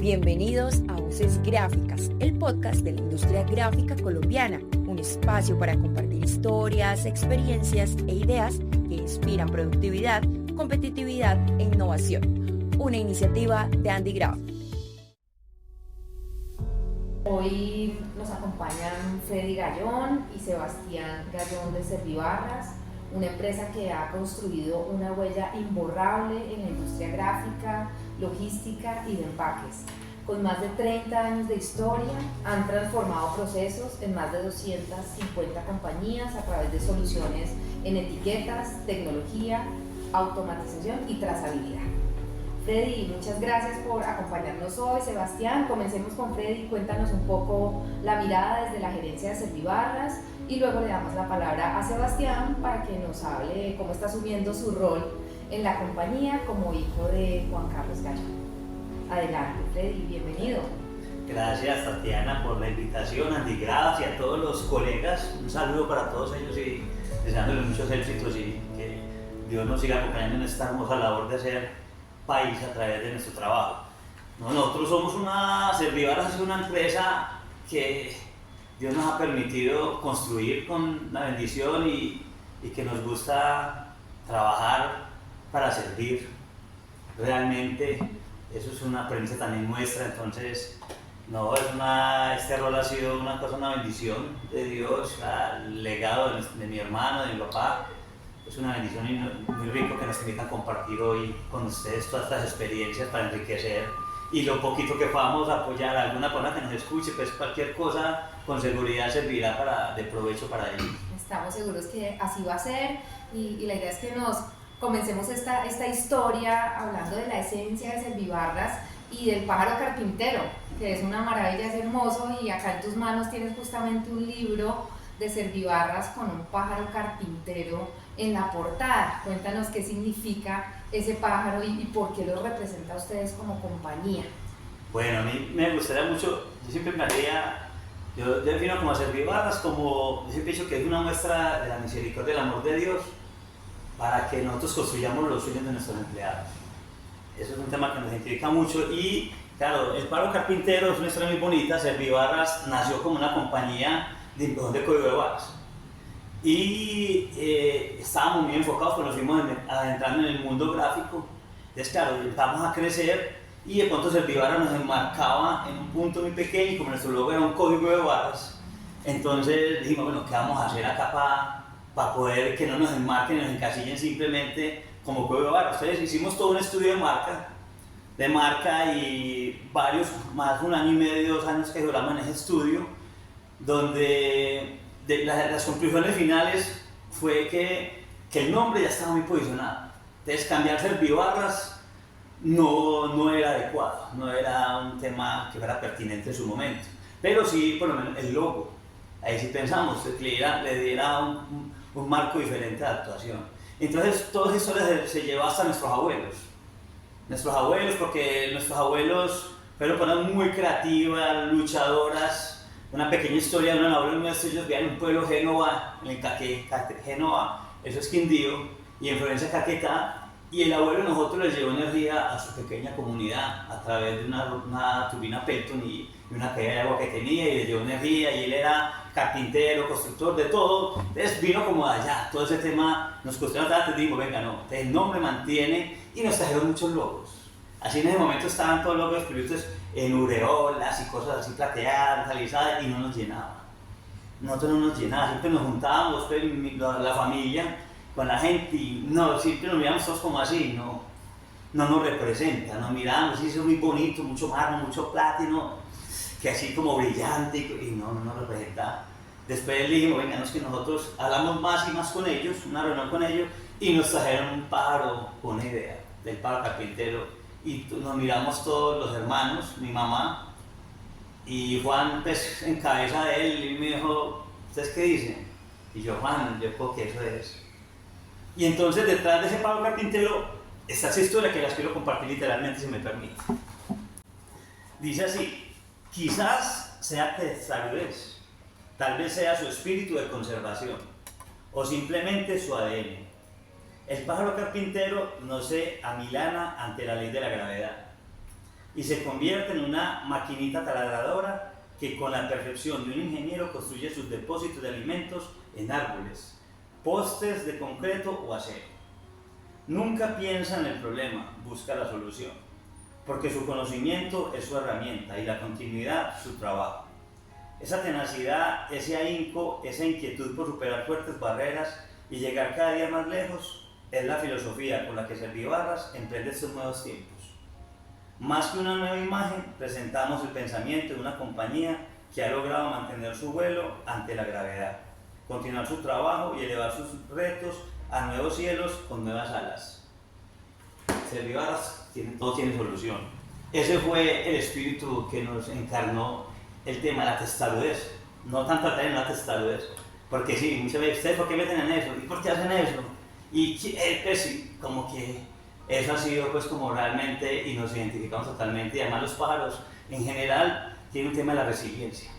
Bienvenidos a Voces Gráficas, el podcast de la industria gráfica colombiana, un espacio para compartir historias, experiencias e ideas que inspiran productividad, competitividad e innovación. Una iniciativa de Andy Graf. Hoy nos acompañan Freddy Gallón y Sebastián Gallón de Servibarras, una empresa que ha construido una huella imborrable en la industria gráfica, logística y de empaques. Con más de 30 años de historia, han transformado procesos en más de 250 compañías a través de soluciones en etiquetas, tecnología, automatización y trazabilidad. Freddy, muchas gracias por acompañarnos hoy. Sebastián, comencemos con Freddy. Cuéntanos un poco la mirada desde la gerencia de Servibarras y luego le damos la palabra a Sebastián para que nos hable cómo está asumiendo su rol en la compañía como hijo de Juan Carlos Gallón. Adelante, Freddy, bienvenido. Gracias, Tatiana, por la invitación, Andy Graf, y a todos los colegas. Un saludo para todos ellos y deseándoles muchos éxitos y que Dios nos siga acompañando en esta hermosa labor de hacer país a través de nuestro trabajo. Nosotros somos Servibarras es una empresa que Dios nos ha permitido construir con la bendición y que nos gusta trabajar para servir. Realmente eso es una premisa también nuestra, entonces este rol ha sido una bendición de Dios, el legado de mi hermano, de mi papá. Es una bendición y muy rico que nos permitan compartir hoy con ustedes todas estas experiencias para enriquecer y lo poquito que podamos apoyar a alguna persona que nos escuche, pues cualquier cosa con seguridad servirá de provecho para ellos. Estamos seguros que así va a ser y la idea es que nos comencemos esta historia hablando de la esencia de Servibarras y del pájaro carpintero, que es una maravilla, es hermoso, y acá en tus manos tienes justamente un libro de Servibarras con un pájaro carpintero en la portada. Cuéntanos qué significa ese pájaro y por qué lo representa a ustedes como compañía. Bueno, a mí me gustaría mucho, yo defino como a Servibarras como, yo siempre he dicho que es una muestra de la misericordia del amor de Dios para que nosotros construyamos los sueños de nuestros empleados. Eso es un tema que nos identifica mucho y claro, el pájaro carpintero es una historia muy bonita. Servibarras nació como una compañía de impresión de código de barras y estábamos muy enfocados cuando nos fuimos adentrando en el mundo gráfico. Entonces claro, empezamos a crecer y de pronto Servibarras nos enmarcaba en un punto muy pequeño y como nuestro logo era un código de barras, entonces dijimos, bueno, ¿qué vamos a hacer acá para poder que no nos enmarquen, nos encasillen simplemente como código de barras? Entonces hicimos todo un estudio de marca y más de un año y medio, 2 años que duramos en ese estudio, donde las conclusiones finales fue que el nombre ya estaba muy posicionado. Entonces cambiar Servibarras no era adecuado, no era un tema que fuera pertinente en su momento, pero sí por lo menos el logo, ahí sí pensamos que le diera un marco diferente de actuación. Entonces toda esa historia se llevó hasta nuestros abuelos, porque nuestros abuelos fueron personas muy creativas, luchadoras. Una pequeña historia de un abuelo nuestro: ellos vivían en un pueblo Génova, en el Génova, eso es Quindío, y en Florencia, Caquetá, y el abuelo de nosotros les llevó energía a su pequeña comunidad a través de una turbina Pelton y una caída de agua que tenía, y les llevó energía, y él era carpintero, constructor, de todo. Entonces vino como de allá, todo ese tema nos construyeron atrás, dijimos, venga, no, el nombre mantiene, y nos trajeron muchos logos. Así en ese momento estaban todos los logos escritos en ureolas y cosas así plateadas, alisadas, y no nos llenaba. Nosotros no nos llenaba, siempre nos juntábamos, la familia, con la gente, y siempre nos mirábamos todos como así, no nos representa, nos mirábamos, y eso es muy bonito, mucho mármol, mucho platino, que así como brillante, y no nos representa. Después le dijimos, venga, no es que nosotros hablamos más y más con ellos, una reunión con ellos, y nos trajeron un pájaro con una idea del pájaro carpintero. Y nos miramos todos los hermanos, mi mamá, y Juan, pues, en cabeza de él, y me dijo, ¿ustedes qué dicen? Y yo, Juan, yo creo que eso es. Y entonces detrás de ese pájaro carpintero está esa historia que las quiero compartir literalmente, si me permite. Dice así: quizás sea testarudez, tal vez sea su espíritu de conservación, o simplemente su ADN. El pájaro carpintero no se amilana ante la ley de la gravedad. y se convierte en una maquinita taladradora que con la percepción de un ingeniero construye sus depósitos de alimentos en árboles, postes de concreto o acero. Nunca piensa en el problema, busca la solución, porque su conocimiento es su herramienta y la continuidad su trabajo. Esa tenacidad, ese ahínco, esa inquietud por superar fuertes barreras y llegar cada día más lejos es la filosofía con la que Servibarras emprende estos nuevos tiempos. Más que una nueva imagen, presentamos el pensamiento de una compañía que ha logrado mantener su vuelo ante la gravedad, continuar su trabajo y elevar sus retos a nuevos cielos con nuevas alas. Servibarras, todo tiene solución. Ese fue el espíritu que nos encarnó el tema de la testarudez. No tanto tratar en la testarudez, porque sí, muchas veces, ¿ustedes por qué meten en eso? ¿Y por qué hacen eso? Y pues sí, como que eso ha sido pues como realmente, y nos identificamos totalmente, y además los pájaros en general tienen un tema de la resiliencia.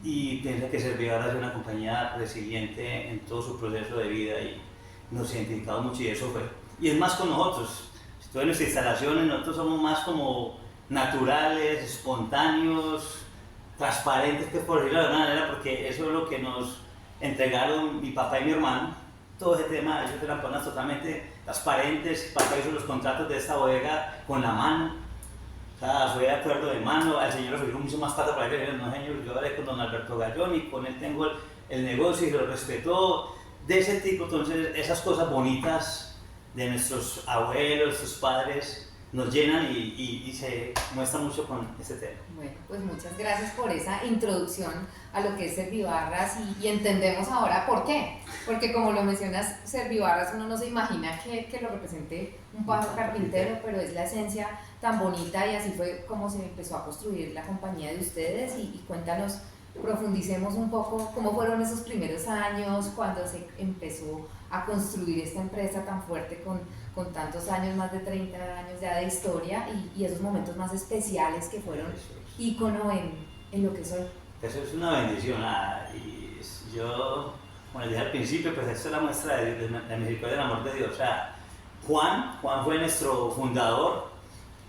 Y pienso que Servibarras es una compañía resiliente en todo su proceso de vida y nos identificamos mucho y eso fue. Y es más con nosotros, todas nuestras instalaciones, nosotros somos más como naturales, espontáneos, transparentes, que por decirlo de alguna manera, porque eso es lo que nos entregaron mi papá y mi hermano. Todo ese tema, ellos eran personas totalmente transparentes. Papá hizo los contratos de esta bodega con la mano, o sea, fue de acuerdo de mano. Al señor le ofreció mucho más plata para que no, señor, yo hablé con don Alberto Gallón y con él tengo el negocio y lo respetó. De ese tipo, entonces, esas cosas bonitas de nuestros abuelos, nuestros padres, nos llenan y se muestra mucho con este tema. Bueno, pues muchas gracias por esa introducción a lo que es Servibarras y entendemos ahora por qué. Porque como lo mencionas, Servibarras uno no se imagina que lo represente un pájaro carpintero, pero es la esencia tan bonita y así fue como se empezó a construir la compañía de ustedes. Y cuéntanos, profundicemos un poco cómo fueron esos primeros años, cuando se empezó a construir esta empresa tan fuerte con tantos años, más de 30 años ya de historia y esos momentos más especiales que fueron ícono en lo que soy. Eso es una bendición. Y yo, como les dije al principio, pues esta es la muestra de la misericordia del amor de Dios. O sea, Juan fue nuestro fundador,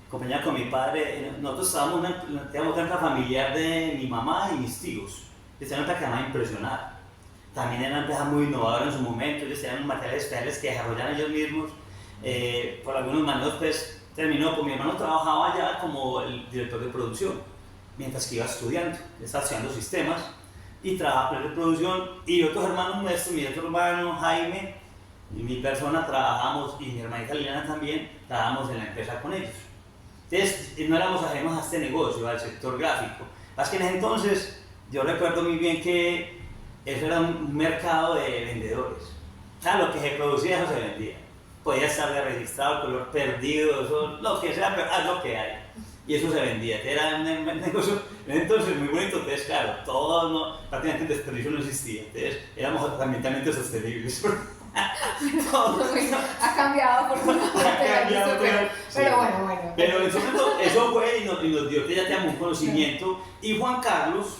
acompañado con mi padre. Nosotros estábamos en una granja familiar de mi mamá y mis tíos. Ellos tenían una que me impresionaba. También era una empresa muy innovadora en su momento. Ellos tenían materiales especiales que desarrollaban ellos mismos. Por algunos maneras, pues terminó, pues mi hermano trabajaba ya como el director de producción, mientras que iba estudiando, estaba estudiando sistemas y trabajaba en producción. Y otros hermanos nuestros, mi otro hermano Jaime y mi persona trabajamos, y mi hermanita Liliana también, trabajamos en la empresa con ellos. Entonces no éramos ajenos a este negocio, al sector gráfico. Así que en ese entonces yo recuerdo muy bien que eso era un mercado de vendedores. O sea, lo que se producía, eso se vendía. Podía estar de registrado, el color perdido, eso, lo que sea, pero haz lo que hay. Y eso se vendía. Era un negocio entonces muy bonito. Entonces, claro, prácticamente el desperdicio no existía. Entonces, éramos ambientalmente sostenibles. Ha cambiado por una parte, pero bueno. Pero en su momento, eso fue y nos dio que ya teníamos un conocimiento. Y Juan Carlos,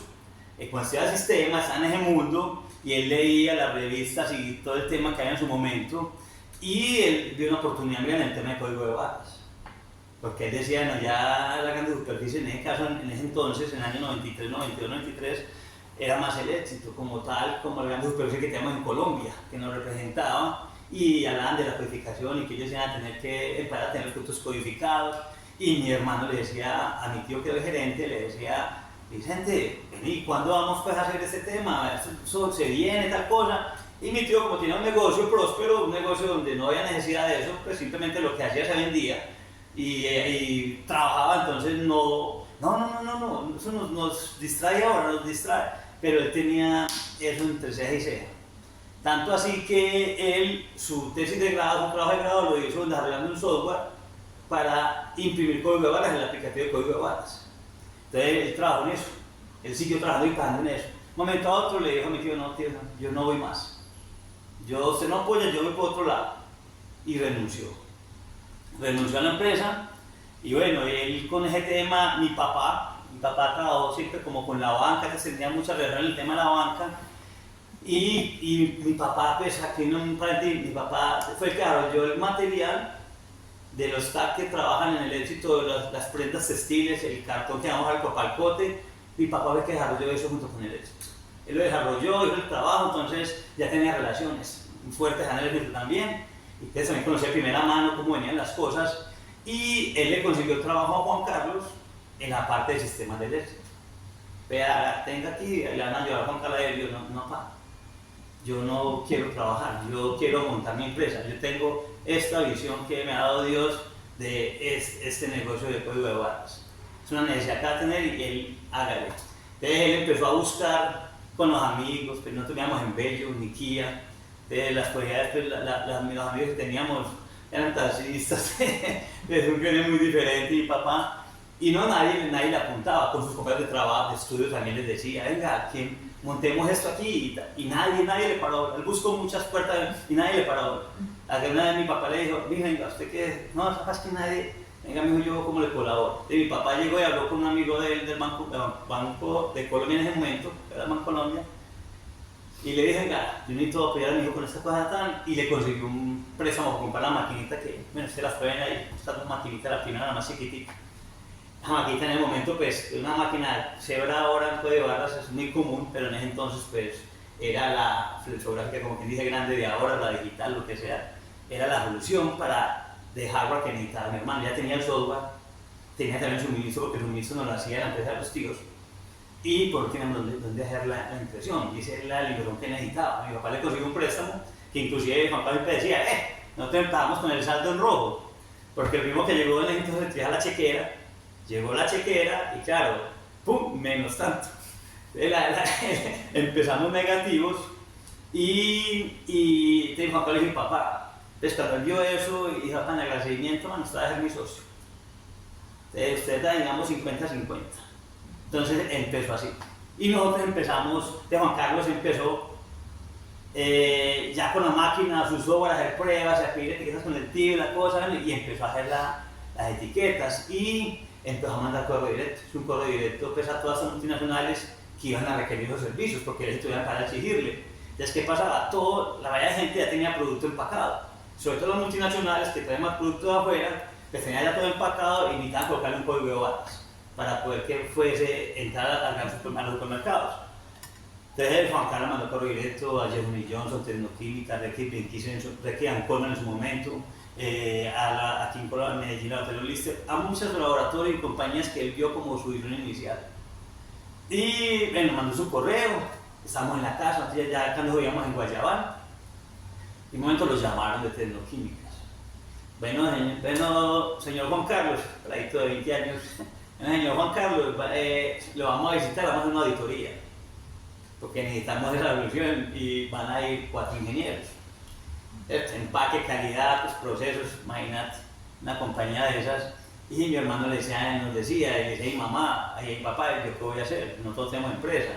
cuando estudiaba sistemas, estaba en ese mundo y él leía las revistas y todo el tema que había en su momento. Y él vio una oportunidad en el tema de código de barras, porque él decía, no, ya la grande superficie, en ese caso, en ese entonces, en el año 93, 92, 93, era más el éxito como tal, como la grande superficie que tenemos en Colombia, que nos representaba, y hablaban de la codificación y que ellos iban a tener que empezar a tener frutos codificados. Y mi hermano le decía a mi tío que era el gerente, le decía, Vicente, vení, ¿cuándo vamos pues, a hacer este tema? Eso se viene, tal cosa. Y mi tío, como tenía un negocio próspero, un negocio donde no había necesidad de eso, pues simplemente lo que hacía se vendía y trabajaba, entonces no, eso nos distrae ahora, nos distrae, pero él tenía eso entre ceja y ceja. Tanto así que él, su tesis de grado, su trabajo de grado lo hizo desarrollando un software para imprimir código de barras, el aplicativo de código de barras. Entonces él trabajó en eso, él siguió trabajando y pagando en eso. Un momento a otro le dijo a mi tío, no tío, yo no voy más. Usted no apoya, yo voy por otro lado. Y renunció. Renunció a la empresa. Y bueno, él con ese tema, mi papá trabajó siempre como con la banca, que tenía mucha relación en el tema de la banca. Y mi papá, pues aquí en un paréntesis, mi papá fue el que desarrolló el material de los TAC que trabajan en el éxito de las prendas textiles, el cartón que vamos al copalcote. Mi papá ve que desarrolló eso junto con el éxito. Él lo desarrolló, hizo el trabajo, entonces ya tenía relaciones fuertes en el éxito también. Y entonces también conocía de primera mano cómo venían las cosas. Y él le consiguió el trabajo a Juan Carlos en la parte de sistemas del éxito. Vea, tenga aquí, le van a llevar a Juan Carlos y yo no, papá. Yo no quiero trabajar, yo quiero montar mi empresa. Yo tengo esta visión que me ha dado Dios de este negocio de código de barras. Es una necesidad que va a tener y él hágale. Entonces él empezó a buscar con los amigos, que no teníamos en Bello ni Kia. Entonces las posibilidades, pues, los amigos que teníamos eran taxistas, es un género muy diferente y papá. Y no, nadie le apuntaba, con sus compañeros de trabajo, de estudio también les decía, venga, montemos esto aquí, y nadie le paró. Él buscó muchas puertas y nadie le paró. Hasta que una vez mi papá le dijo, venga, ¿usted qué? No, es que nadie, venga, mijo, yo cómo le colaboro. Y mi papá llegó y habló con un amigo de él del banco de Colombia en ese momento, era el Banco Colombia, y le dije, venga, yo necesito apoyar a mi hijo con esta cosa tan, y le consiguió un préstamo para comprar la maquinita que, bueno, ustedes las pueden ahí, esta maquinita, la primera, la más chiquitita. La maquinita en el momento, pues, una máquina cebra ahora en código de barras es muy común, pero en ese entonces, pues, era la flexográfica, como quien dice, grande de ahora, la digital, lo que sea, era la solución para de hardware que necesitaba mi hermano. Ya tenía el software, tenía también el suministro, porque el suministro nos lo hacía la empresa de los tíos, y por último, dónde hacer la impresión, y esa era la impresión que necesitaba. Mi papá le consiguió un préstamo, que inclusive Juan Pablo decía, nosotros empezamos con el saldo en rojo, porque el primo que llegó en el entonces traía la chequera. Llegó la chequera y claro, ¡pum!, menos tanto. Empezamos negativos y te dijo, le dije, papá, pues cuando él vio eso y dijo, en agradecimiento, man, usted va a ser mi socio. Entonces, usted da, digamos, 50-50. Entonces empezó así. Y nosotros empezamos, Juan Carlos empezó ya con la máquina, su software, a hacer pruebas, a pedir etiquetas con el tío y la cosa, y empezó a hacer las etiquetas. Y empezó a mandar correo directo. Es un correo directo pues, a todas las multinacionales que iban a requerir los servicios porque ellos estuvieran para exigirle. Entonces, ¿qué pasaba? La mayoría de gente ya tenía producto empacado. Sobre todo las multinacionales que traen más producto de afuera, que tenían ya todo empacado y necesitaban colocarle un código de barras para poder que fuese entrar a los supermercados. Entonces, Juan Carlos mandó correo directo a Johnson & Johnson, Tecnoquímica, Requian Coleman en su momento, aquí en Colombia, en Medellín, a Hotel Lister, a muchos laboratorios y compañías que él vio como su visión inicial. Y bueno, mandó su correo, estábamos en la casa, ya cuando vivíamos en Guayabal, y un momento los llamaron de Tecnoquímicas. Bueno, señor Juan Carlos, pladito de 20 años, señor Juan Carlos, lo vamos a visitar, vamos a hacer una auditoría, porque necesitamos esa evolución y van a ir 4 ingenieros. Empaque, calidad, pues, procesos, imagínate, una compañía de esas. Y mi hermano nos decía, y le decía, hey mamá, hey papá, ¿yo qué voy a hacer? Nosotros tenemos empresa.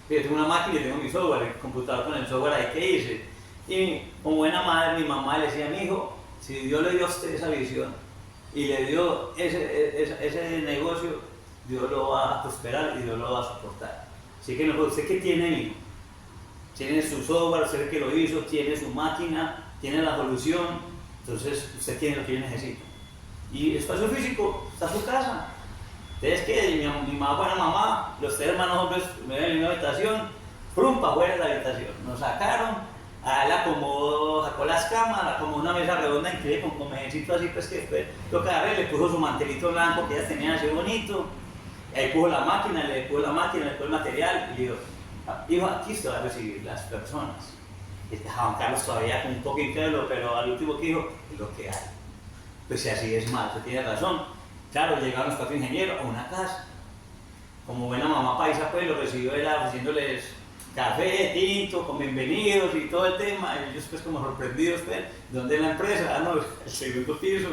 Yo tengo una máquina y tengo mi software, el computador con el software ahí que hice. Y como buena madre, mi mamá le decía, mi hijo, si Dios le dio a usted esa visión y le dio ese negocio, Dios lo va a prosperar y Dios lo va a soportar. Así que usted que tiene, hijo, tiene su software, usted que lo hizo, tiene su máquina, tiene la solución, entonces usted tiene lo que yo necesito. Y espacio físico, está su casa. Entonces, ¿qué? Mi mamá fue la mamá, los 3 hermanos hombres me ven en una habitación, ¡prum!, para afuera de la habitación. Nos sacaron, a él acomodó, sacó las camas, acomodó una mesa redonda increíble con comedorcito así, pues que después lo que agarré, le puso su mantelito blanco que ellas tenían así bonito, y ahí puso la máquina, le puso el material, y le dijo, hijo, aquí usted va a recibir las personas. Y Juan Carlos todavía con un poco incrédulo, pero al último que dijo, es lo que hay. Pues si así es mal, usted tiene razón. Claro, llegaron los 4 ingenieros a una casa. Como buena mamá paisa, pues lo recibió él ofreciéndoles café, tinto, con bienvenidos y todo el tema. Y ellos pues como sorprendidos, pues, ¿dónde es la empresa? No, el segundo piso,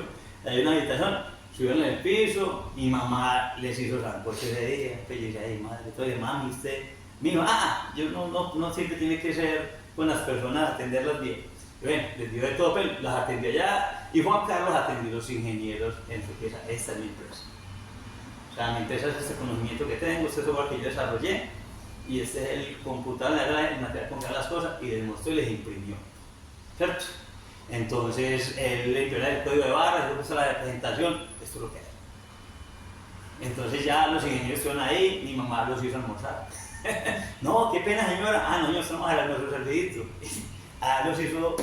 hay una habitación. Subieron en el piso y mamá les hizo sancocho ese día. Pues yo decía, ay madre, entonces mami, usted, mijo, yo no siempre tiene que ser con las personas, atenderlas bien. Y bueno, les dio de todo, pero las atendió allá y Juan Carlos atendió a los ingenieros en su empresa. Esta es mi empresa. O sea, mi empresa es este conocimiento que tengo, este software que yo desarrollé y este es el computador, el material con que hagan las cosas y demostró y les imprimió. ¿Cierto? Entonces él le envió el código de barras, le puso la presentación, esto es lo que hay. Entonces ya los ingenieros estuvieron ahí, mi mamá los hizo almorzar. No, qué pena señora, no, yo estamos a nuestro servidito. Los hizo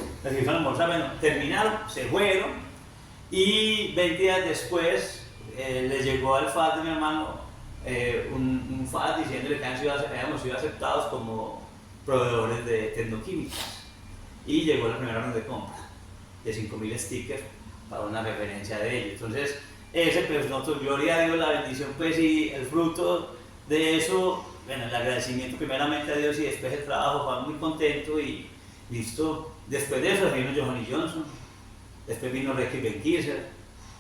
almorzar, bueno, terminaron, se fueron y 20 días después le llegó al FAD de mi hermano un FAD diciéndole que habíamos sido aceptados como proveedores de tecnoquímicas y llegó la primera ronda de compra de 5.000 stickers para una referencia de ellos. Entonces, pues nosotros, gloria a Dios, la bendición pues y el fruto de eso, bueno, el agradecimiento primeramente a Dios y después el trabajo, Juan muy contento y listo. Después de eso vino Johnny Johnson, después vino Ricky Benckiser,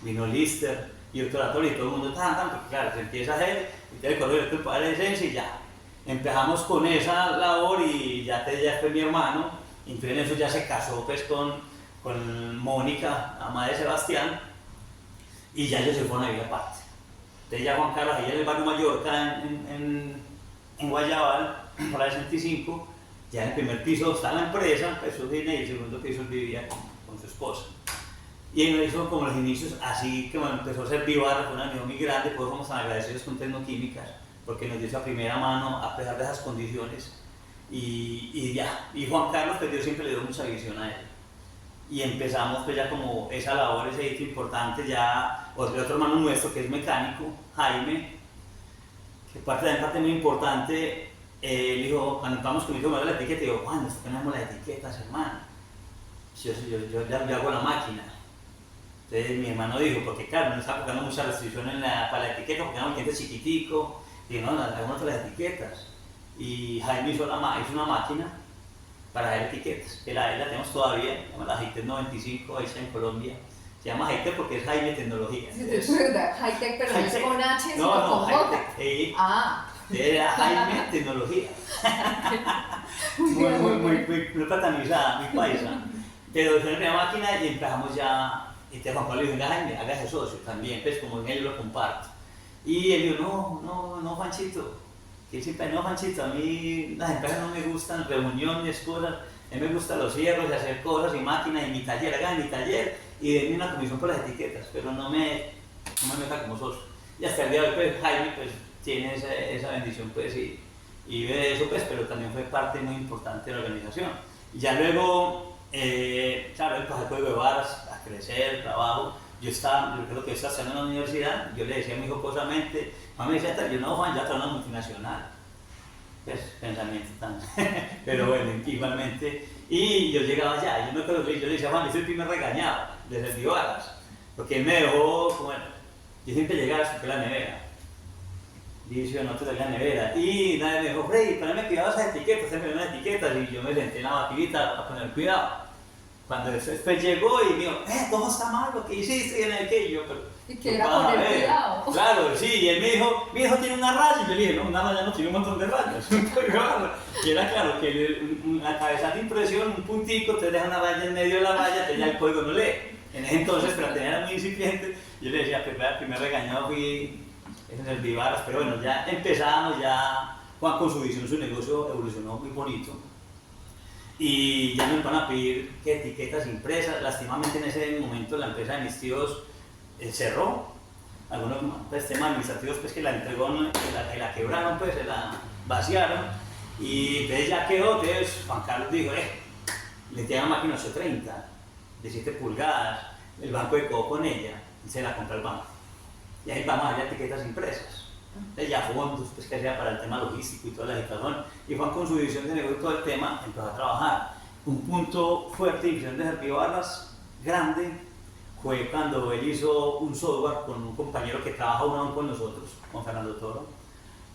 vino Lister y Doctoratorio y todo el mundo porque claro, se empieza a hacer, y te recuerdo el padre de esencia y ya. Empezamos con esa labor y ya fue mi hermano, y entonces en eso ya se casó pues con Mónica, ama de Sebastián, y ya ellos se fueron a vivir aparte. Entonces ya Juan Carlos, allá en el barrio Mallorca, en Guayabal, por la 65, ya en el primer piso está la empresa, pues y en el segundo piso vivía con su esposa. Y él hizo como los inicios, así que bueno, empezó a ser Vivar, fue una unión muy grande, pues somos tan agradecidos con Tecnoquímicas, porque nos dio esa primera mano a pesar de esas condiciones. Y ya, y Juan Carlos, pues Dios siempre le dio mucha visión a él. Y empezamos pues ya como esa labor, ese hito importante, ya otro hermano nuestro que es mecánico, Jaime, que parte muy importante, él dijo, cuando entramos con mi hijo, me la etiqueta, y digo, Juan, nosotros tenemos las etiquetas, hermano. Yo ya hago la máquina. Entonces mi hermano dijo, porque claro, no estaba buscando mucha restricción para la etiqueta, porque era un cliente chiquitico, y no, hagamos las etiquetas. Y Jaime hizo una máquina para hacer etiquetas, que la tenemos todavía, se llama la Hightech 95, hecha en Colombia. Se llama Hightech porque es Jaime Tecnología. Sí, es verdad, Hightech, pero no es con H, sino con J. Era Jaime Tecnología. muy platanizada, muy paisa. Pero fue una máquina y empezamos ya. Y te Juan Pablo dijo, venga Jaime, hágase socio también, pues como en él lo comparto. Y él dijo, no Juanchito, que siempre no Juanchito, a mí las empresas no me gustan, reuniones, cosas, a mí me gustan los cierros y hacer cosas y máquinas y mi taller, hagan mi taller y denme una comisión por las etiquetas, pero no me meta como socio. Y hasta el día de hoy pues Jaime pues tiene esa bendición pues y ve eso pues, pero también fue parte muy importante de la organización. Y ya luego, claro, el código de barras, a crecer, el trabajo. Yo creo que estaba en la universidad, yo le decía a mi hijo posamente, mamá me decía, yo no, Juan, ya trabajo en una multinacional. Pues, pensamiento tan. Pero bueno, igualmente. Y yo llegaba allá, yo me acuerdo que yo le decía, Juan, yo soy el primer regañado de Servibarras, porque él me dejó, bueno, yo siempre llegaba a la nevera. Dice, no te doy la nevera. Y nadie me dijo, Freddy, poneme cuidado esas etiquetas, se me dio unas etiquetas, y yo me senté en la maquinita a poner cuidado. Cuando después llegó y me dijo, todo está mal lo que hiciste en aquello. Y que era poner cuidado. Claro, sí, y él me dijo, mi hijo tiene una raya. Y yo le dije, no, una raya no, tiene un montón de rayas. Y era claro que una cabeza de impresión, un puntico, te deja una raya en medio de la raya, te ya el código no lee. En ese entonces, pero tenía muy incipiente, yo le decía, pues el primer regañado fui en el Vivarras, pero bueno, ya empezamos, ya Juan con su visión, su negocio evolucionó muy bonito. Y ya me van a pedir que etiquetas impresas. Lastimamente en ese momento la empresa de mis tíos cerró. Algunos pues, temas administrativos pues, que la entregó, que la quebraron, pues se la vaciaron. Y entonces ya quedó. Entonces Juan Carlos dijo, le tiene una máquina 830 de 7 pulgadas. El banco quedó con ella y se la compró el banco. Y ahí vamos a ver etiquetas impresas. Entonces ya fondos pues, que hacía para el tema logístico y toda la situación. Y Juan con su visión de negocio y todo el tema empezó a trabajar. Un punto fuerte de visión de Servibarras grande fue cuando él hizo un software con un compañero que trabaja aún con nosotros, con Fernando Toro,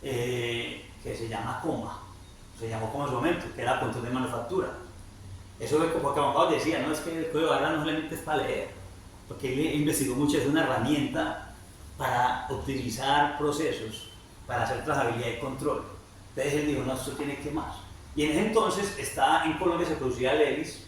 que se llama Coma. Se llamó Coma en su momento, que era control de manufactura. Eso es porque Juan Pablo decía, no es que el código de barras no solamente es para leer, porque él investigó mucho, es una herramienta para optimizar procesos, para hacer trazabilidad y control. Entonces él dijo, no, esto tiene que más. Y en ese entonces en Colombia se producía Levis,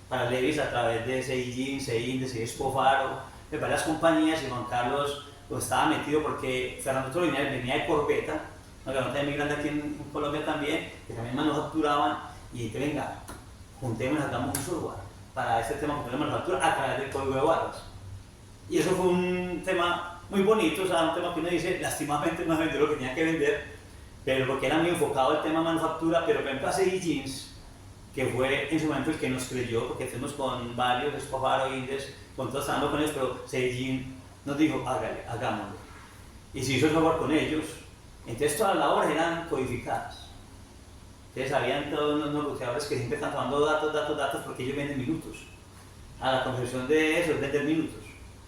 para Levis a través de Seijin, Sein, Spofaro, de varias compañías, y Juan Carlos pues, estaba metido porque Fernando Toro venía de Corbeta, una granota muy grande aquí en Colombia también, que también manufacturaban, y entonces venga, juntémonos, hagamos un software. para este tema de manufactura a través del código de barras. Y eso fue un tema muy bonito, o sea, un tema que uno dice, lastimosamente no vendió lo que tenía que vender, pero porque era muy enfocado el tema manufactura, pero por ejemplo ACI Jeans, que fue en su momento el que nos creyó, porque fuimos con varios, Escofaro, Indes, con todos trabajando con ellos, pero ACI Jeans nos dijo, hágale, hagámoslo. Y se hizo el software con ellos, entonces todas las labores eran codificadas. Entonces habían todos unos negociadores que siempre están tomando datos, porque ellos venden minutos. A la conversión de eso es vender minutos.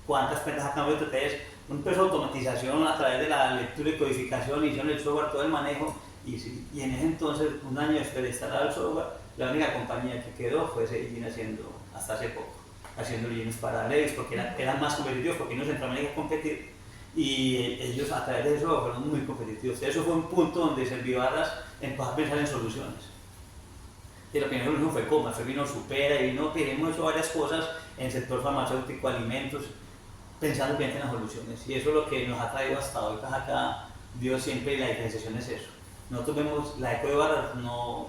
¿Cuántas cuentas acá de ustedes? Un proceso de automatización a través de la lectura y codificación, hicieron el software, todo el manejo. Y en ese entonces, un año después de instalar el software, la única compañía que quedó fue Seijin haciendo, hasta hace poco, haciendo jeans para Levi's, porque eran más competitivos, porque no Centroamérica a competir. Y ellos a través de eso fueron muy competitivos. Eso fue un punto donde Servibarras empezó a pensar en soluciones. Y la primera solución fue cómo, después vino Supera y vino, hemos hecho varias cosas en el sector farmacéutico, alimentos, pensando bien en las soluciones. Y eso es lo que nos ha traído hasta hoy, acá Dios siempre, y la diferenciación es eso. Nosotros vemos la eco de barras, no,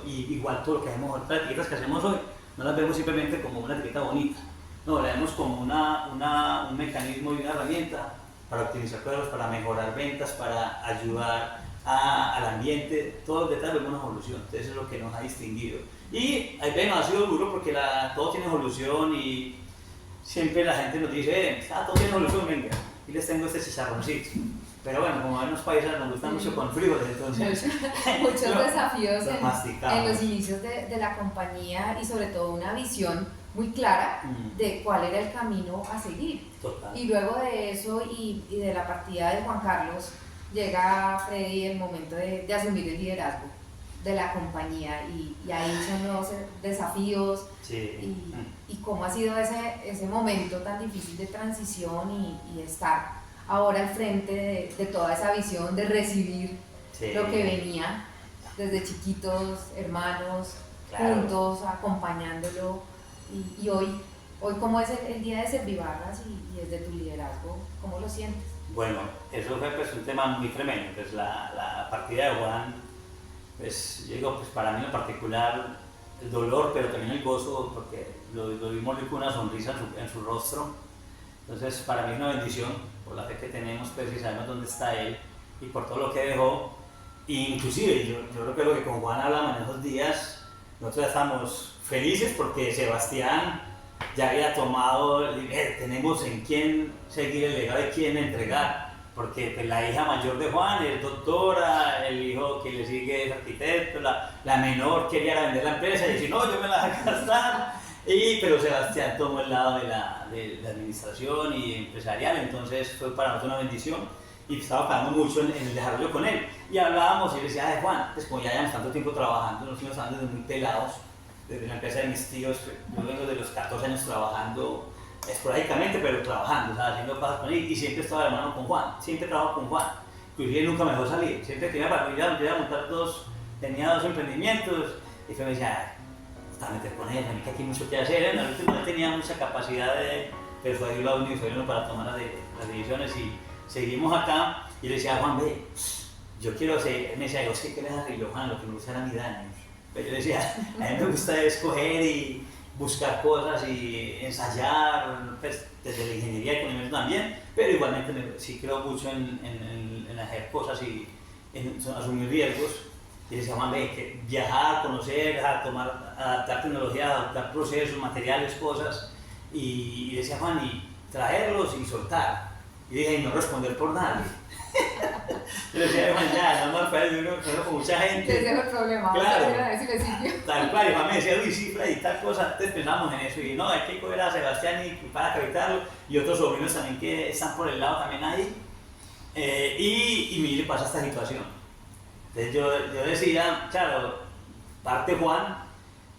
y igual todo lo que hacemos, otras etiquetas que hacemos hoy, no las vemos simplemente como una etiqueta bonita, no, la vemos como un mecanismo y una herramienta para optimizar cosas, para mejorar ventas, para ayudar al ambiente, todo detrás de una evolución. Entonces eso es lo que nos ha distinguido. Y ahí ven, ha sido duro porque todo tiene evolución y siempre la gente nos dice, todo tiene evolución, venga, y les tengo este chicharroncito. Pero bueno, como en los países nos gusta mucho con frijoles, entonces... Muchos desafíos en los sí. inicios de la compañía y sobre todo una visión muy clara de cuál era el camino a seguir. Total. Y luego de eso y de la partida de Juan Carlos, llega Freddy el momento de asumir el liderazgo de la compañía y ahí son nuevos desafíos. Sí. Y cómo ha sido ese momento tan difícil de transición y estar ahora al frente de toda esa visión de recibir lo que venía desde chiquitos, hermanos, juntos, acompañándolo. Y hoy ¿cómo es el día de Servibarras y desde tu liderazgo, cómo lo sientes? Bueno, eso fue pues, un tema muy tremendo. Pues, la partida de Juan, pues, yo digo, pues, para mí en particular, el dolor, pero también el gozo, porque lo vimos con una sonrisa en su rostro. Entonces, para mí es una bendición, por la fe que tenemos, pues, y sabemos dónde está él y por todo lo que dejó. Inclusive, yo creo que lo que con Juan hablamos en esos días, nosotros estamos felices porque Sebastián ya había tomado, tenemos en quién seguir el legado y quién entregar, porque pues, la hija mayor de Juan es doctora, el hijo que le sigue es arquitecto, la menor quería vender la empresa y decir, no, yo me la voy a gastar, pero Sebastián tomó el lado de la administración y empresarial, entonces fue para nosotros una bendición y estaba trabajando mucho en el desarrollo con él. Y hablábamos y él decía, Juan, pues como ya llevamos tanto tiempo trabajando, nos fuimos trabajando desde muy pelados, desde la empresa de mis tíos, yo vengo de los 14 años trabajando esporádicamente, pero trabajando, o sea, haciendo cosas con él y siempre estaba de mano con Juan, siempre trabajo con Juan. Inclusive él nunca me dejó salir, siempre quería para mí, yo iba a montar tenía dos emprendimientos y me decía, está a meter con él, a mí que aquí hay mucho que hacer, en la última no tenía mucha capacidad de persuadirlo a uno y uno para tomar las decisiones y seguimos acá y le decía a Juan, ve, yo quiero ser, él me decía, es que quieres arreglo, Juan, lo que me gusta era mi daño. Pero yo decía, a mí me gusta escoger y buscar cosas y ensayar, pues, desde la ingeniería y conocimiento también, pero igualmente sí creo mucho en hacer cosas y en asumir riesgos. Y decía, Juan, ve, que viajar, conocer, adaptar tecnología, adaptar procesos, materiales, cosas, y decía, Juan, y traerlos y soltar. Y dije, y no responder por nadie. Yo le decía, ya, no más para uno con mucha gente. Les dejo el problema, claro, a ver si les sirvió. Tal cual, y Juan me decía, uy, sí, Freddy, tal cosa, entonces pensamos en eso. Y no, hay que coger a Sebastián y para acreditarlo, y otros sobrinos también que están por el lado también ahí. Y mire, pasa esta situación. Entonces yo decía, claro, parte Juan,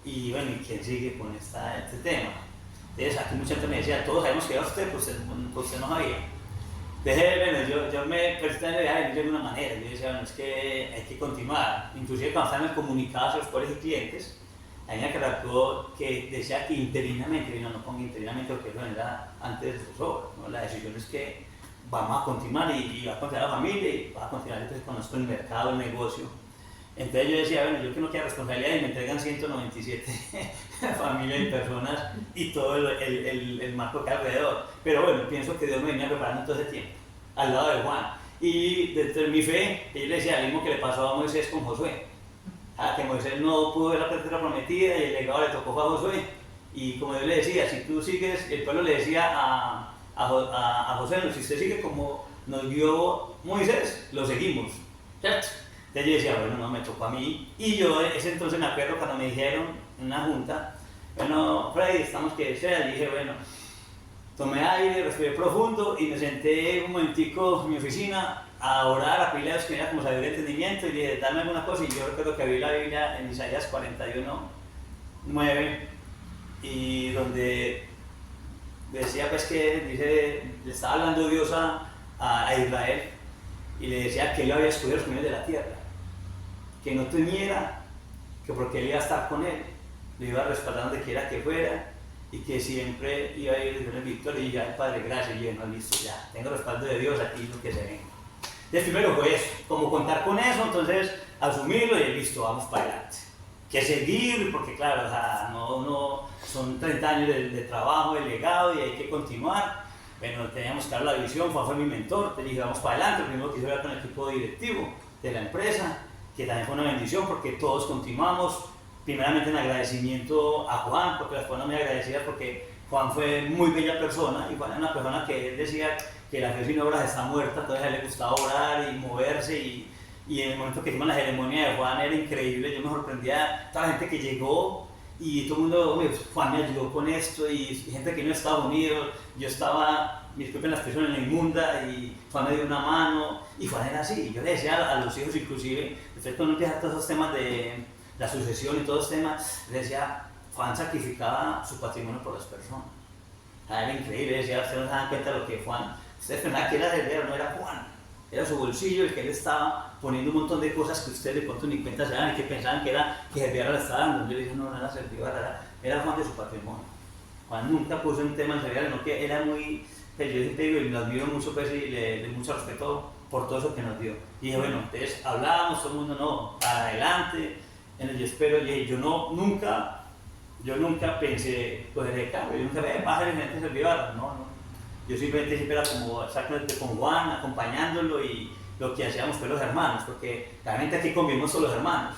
y bueno, ¿y quién sigue con este tema? Entonces aquí mucha gente me decía, todos sabemos que era usted, pues usted no sabía. Entonces, bueno, yo me presté la idea de alguna manera, yo decía, bueno, es que hay que continuar. Inclusive cuando estaban comunicados a los pobres y clientes, hay una que redactó que decía que interinamente, no ponga interinamente porque eso era antes de sus obras, ¿no? La decisión es que vamos a continuar y va a continuar la familia y va a continuar entonces con nosotros el mercado, el negocio. Entonces yo decía, bueno, yo que no quiero responsabilidad y me entregan 197 familias y personas y todo el marco que hay alrededor. Pero bueno, pienso que Dios me venía preparando todo ese tiempo, al lado de Juan. Y dentro de mi fe, yo le decía lo mismo que le pasó a Moisés con Josué. Que Moisés no pudo ver la tierra prometida y el legado le tocó a Josué. Y como Dios le decía, si tú sigues, el pueblo le decía a Josué, si usted sigue como nos guió Moisés, lo seguimos. ¿Cierto? Entonces yo decía, bueno, no, me tocó a mí. Y yo ese entonces me acuerdo cuando me dijeron en una junta, bueno, Freddy, estamos que sea. Y dije, bueno, tomé aire, respiré profundo y me senté un momentico en mi oficina a orar, a pedirle a Dios que era como sabiduría y entendimiento y dije, dame alguna cosa. Y yo recuerdo que abrí la Biblia en Isaías 41:9 y donde decía pues que le estaba hablando Dios a Israel y le decía que él había escogido los primeros de la tierra, que no temiera, que porque él iba a estar con él, le iba a respaldar donde quiera que fuera y que siempre iba a ir en victoria. Y ya, Padre, gracias, y yo, no, listo, ya, tengo respaldo de Dios, aquí lo que se venga. Entonces primero fue eso, como contar con eso, entonces asumirlo y listo, vamos para adelante. Que seguir, porque claro, o sea, no, son 30 años de trabajo, de legado y hay que continuar. Bueno, teníamos claro la visión, Juan fue mi mentor, te dije vamos para adelante, primero quise hablar con el equipo directivo de la empresa, que también fue una bendición porque todos continuamos, primeramente en agradecimiento a Juan, porque las personas muy agradecidas porque Juan fue muy bella persona y Juan era una persona que él decía que la fe sin obras está muerta, entonces a él le gustaba orar y moverse y en el momento que hicimos la ceremonia de Juan era increíble, yo me sorprendía toda la gente que llegó y todo el mundo, Juan me ayudó con esto y gente que vino de Estados Unidos, yo estaba, disculpen la expresión, en la inmunda y Juan me dio una mano y Juan era así, yo le decía a los hijos inclusive, después cuando empiezan todos esos temas de la sucesión y todos los temas, le decía, Juan sacrificaba su patrimonio por las personas, era increíble, decía, ustedes no se dan cuenta de lo que Juan, ustedes pensaban que era heredero, no era Juan. Era su bolsillo el que él estaba poniendo un montón de cosas que ustedes de pronto ni cuenta se dan y que pensaban que Servivara le estaba dando. Yo le dije, no era Servivara, era Juan de su patrimonio. Juan nunca puso un tema en Servivara, sino que era muy, yo siempre digo y lo admiro mucho pues, y le doy mucho respeto por todo eso que nos dio. Y dije, bueno, entonces hablábamos, todo el mundo, no, para adelante, en el yo espero, y dije, yo nunca pensé, pues de cambio, yo nunca me bajar en gente Servivara, no. Yo siempre era como exactamente con Juan, acompañándolo y lo que hacíamos fue los hermanos, porque realmente aquí convivimos todos los hermanos.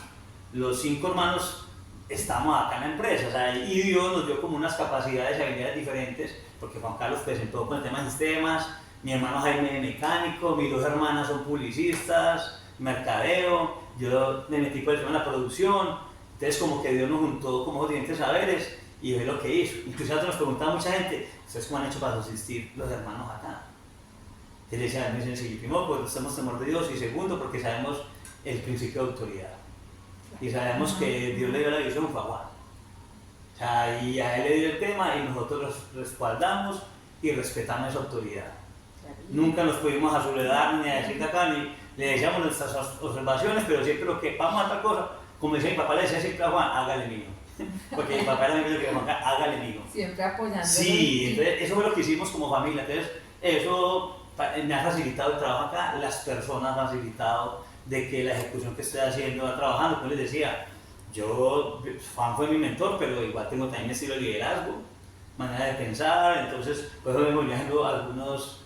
Los 5 hermanos estamos acá en la empresa, o sea, y Dios nos dio como unas capacidades y habilidades diferentes, porque Juan Carlos presentó con el tema de sistemas, mi hermano Jaime es mecánico, mis 2 hermanas son publicistas, mercadeo, yo me metí con el tema de la producción, entonces como que Dios nos juntó como diferentes saberes y ve lo que hizo. Incluso nos preguntaba mucha gente, ¿ustedes cómo han hecho para subsistir los hermanos acá? Y le decía, es muy sencillo, primero porque tenemos temor de Dios y segundo porque sabemos el principio de autoridad. Y sabemos que Dios le dio la visión fue a Juan. O sea, y a él le dio el tema y nosotros respaldamos y respetamos esa autoridad. Nunca nos pudimos a subledar ni a decir de acá, ni le decíamos nuestras observaciones, pero siempre lo que vamos a tal cosa, como decía mi papá, le decía siempre a Juan, hágale mío. Porque mi papá era mi que Juan, hágale mío. Siempre apoyando. Sí, entonces eso fue lo que hicimos como familia. Entonces eso me ha facilitado el trabajo acá, las personas han facilitado de que la ejecución que estoy haciendo va trabajando. Como les decía, Juan fue mi mentor, pero igual tengo también estilo de liderazgo, manera de pensar, entonces por eso vengo haciendo algunas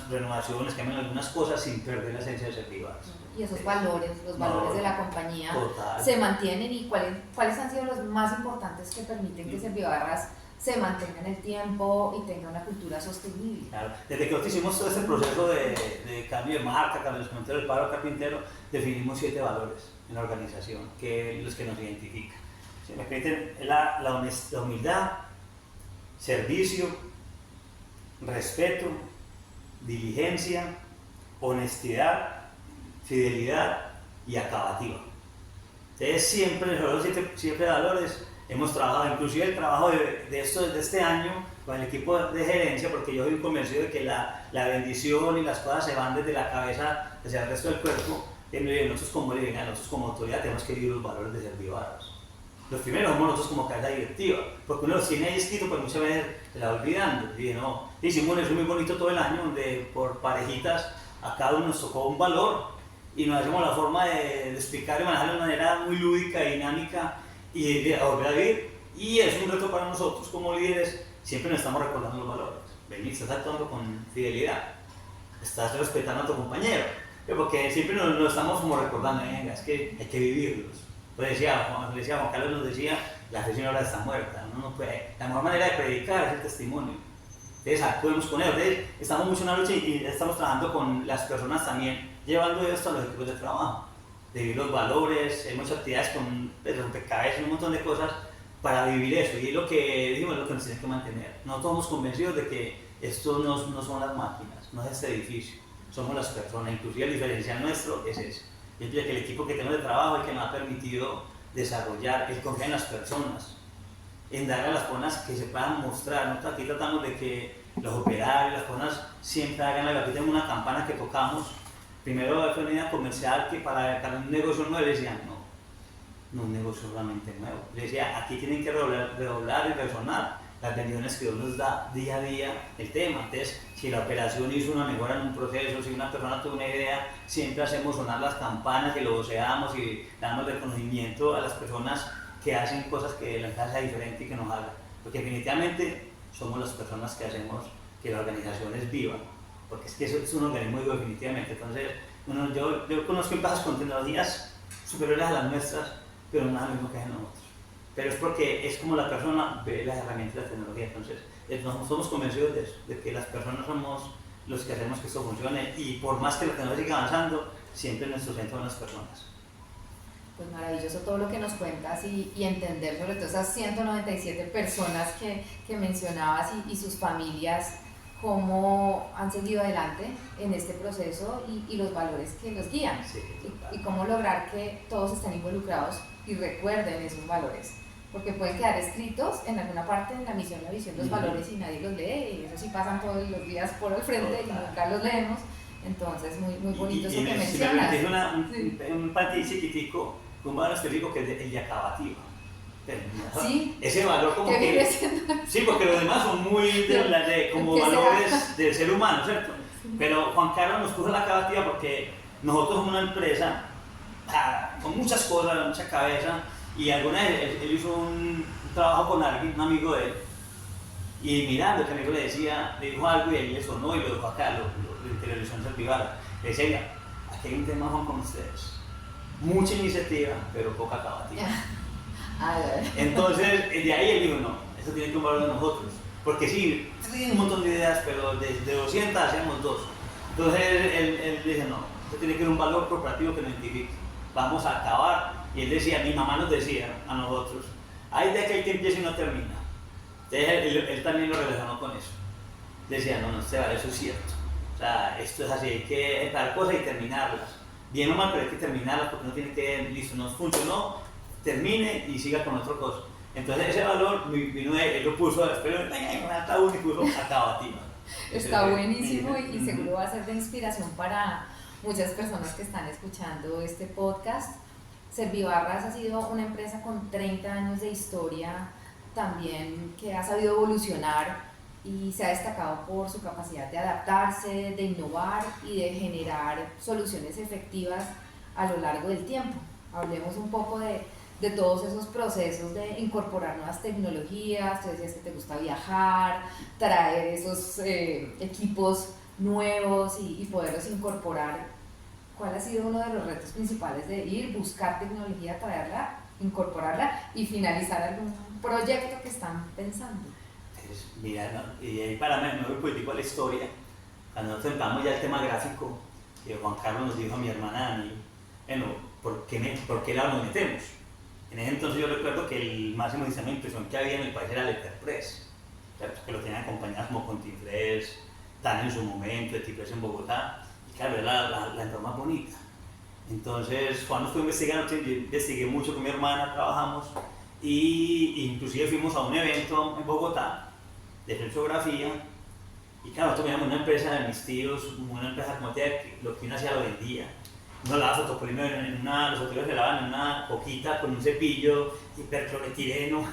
renovaciones, cambian algunas cosas sin perder la esencia de Servivara. Y esos valores, los valores de la compañía total. Se mantienen y ¿cuáles han sido los más importantes que permiten que Servivarras se mantenga en el tiempo y tenga una cultura sostenible? Claro. Desde que nosotros hicimos todo este proceso de cambio de marca, cambio de los comentarios del paro carpintero, definimos 7 valores en la organización, que los que nos identifican. Si me permiten, la humildad, servicio, respeto, diligencia, honestidad, fidelidad y acabativa. Entonces siempre los 7 valores hemos trabajado, inclusive el trabajo de este año con el equipo de gerencia, porque yo soy convencido de que la bendición y las cosas se van desde la cabeza hacia el resto del cuerpo. Nosotros como autoridad tenemos que vivir los valores de Servivarras. Los primeros somos nosotros como cabeza directiva, porque uno los tiene ahí escrito, pero muchas veces se la va olvidando. Y no, hicimos eso muy bonito todo el año, donde por parejitas a cada uno nos tocó un valor y nos hacemos la forma de explicar y manejar de manera muy lúdica, dinámica y de volver a vivir. Y es un reto para nosotros como líderes, siempre nos estamos recordando los valores. Vení, estás actuando con fidelidad, estás respetando a tu compañero, porque siempre nos estamos como recordando, venga, es que hay que vivirlos. Pues decía Juan Carlos, nos decía, la fe sin obra está muerta, uno no puede. La mejor manera de predicar es el testimonio. Entonces actuemos con ellos. Entonces, estamos mucho en la lucha y estamos trabajando con las personas también, llevando esto a los equipos de trabajo, de vivir los valores, hay muchas actividades con rompecabezas, un montón de cosas para vivir eso, y es lo que dijimos, lo que nos tiene que mantener. Nosotros estamos convencidos de que esto no son las máquinas, no es este edificio, somos las personas, inclusive el diferencial nuestro es ese. Yo creo que el equipo que tenemos de trabajo es el que nos ha permitido desarrollar, el confiar en las personas, en darle a las personas que se puedan mostrar. Nosotros aquí tratamos de que los operarios, las personas siempre hagan algo. Aquí tenemos una campana que tocamos, primero fue una idea comercial que para un negocio nuevo le decían, no un negocio realmente nuevo. Le decía, aquí tienen que redoblar y resonar las bendiciones que Dios nos da día a día el tema. Entonces, si la operación hizo una mejora en un proceso, si una persona tuvo una idea, siempre hacemos sonar las campanas, que lo voceamos y damos reconocimiento a las personas que hacen cosas que la empresa sea diferente y que nos hagan. Porque definitivamente somos las personas que hacemos que la organización es viva. Porque es que eso es un organismo vivo definitivamente. Entonces, yo conozco empresas con tecnologías superiores a las nuestras, pero no es lo mismo que hacen nosotros. Pero es porque es como la persona ve las herramientas de la tecnología. Entonces, nos somos convencidos de eso, de que las personas somos los que hacemos que esto funcione, y por más que la tecnología siga avanzando, siempre nuestro centro son las personas. Pues maravilloso todo lo que nos cuentas y entender sobre todo esas 197 personas que mencionabas y sus familias, cómo han seguido adelante en este proceso y los valores que los guían, Sí, y cómo lograr que todos estén involucrados y recuerden esos valores, porque pueden quedar escritos en alguna parte en la misión, la visión, los valores, y nadie los lee, y eso sí pasan todos los días por el frente y nunca los leemos. Entonces, muy bonito eso que mencionas. Un partido chiquitico, un valor específico que es el de acabativa. Sí, ese valor como que... Sí, porque los demás son muy como valores del ser humano, ¿cierto? Pero Juan Carlos nos puso la acabativa porque nosotros somos una empresa con muchas cosas, mucha cabeza, y alguna vez él hizo un trabajo con alguien, un amigo de él, y mirando, que el amigo le dijo algo y él le sonó y lo dejó acá, lo interiorizó en Servivara. Le decía, mira, aquí hay un tema, Juan, con ustedes. Mucha iniciativa, pero poca acabativa. Entonces, de ahí él dijo, no, eso tiene que un valor de nosotros. Porque sí, tiene un montón de ideas, pero de 200 hacemos 2. Entonces él dice, no, eso tiene que ser un valor corporativo que nos identifique. Vamos a acabar. Y él decía, mi mamá nos decía a nosotros, hay de aquel que empieza y no termina. Entonces él también lo relacionó con eso. Decía, no, Esteban, eso es cierto. O sea, esto es así, hay que dar cosas y terminarlas. Bien o mal, pero hay que terminarlas porque no tiene que, listo, no funcionó, termine y siga con otra cosa. Entonces ese valor vino él lo puso, pero en un ataúd y puso acabativa. Está buenísimo y seguro va a ser de inspiración para muchas personas que están escuchando este podcast. Servibarras ha sido una empresa con 30 años de historia, también que ha sabido evolucionar y se ha destacado por su capacidad de adaptarse, de innovar y de generar soluciones efectivas a lo largo del tiempo. Hablemos un poco de todos esos procesos de incorporar nuevas tecnologías. Tú decías que te gusta viajar, traer esos equipos nuevos y poderlos incorporar. ¿Cuál ha sido uno de los retos principales de ir, buscar tecnología, traerla, incorporarla y finalizar algún proyecto que están pensando? Pues, mira, ¿no? Y ahí para mí me voy político a la historia. Cuando nosotros empezamos ya el tema gráfico, Juan Carlos nos dijo a mi hermana, a mí, bueno, ¿por qué lado nos metemos? En ese entonces yo recuerdo que el máximo sistema de impresión que había en el país era Letterpress, que lo tenían compañías como Contifresh, TAN en su momento, Etifresh en Bogotá. Claro, era la empresa más bonita. Entonces, cuando estuve investigando, yo investigué mucho con mi hermana, trabajamos, y inclusive fuimos a un evento en Bogotá de flexografía, y claro, nosotros teníamos una empresa de mis tíos, una empresa como lo que uno hacía lo vendía. Uno lavaba fotopolímero los fotógrafos se lavaban en una coquita con un cepillo hipercloretireno,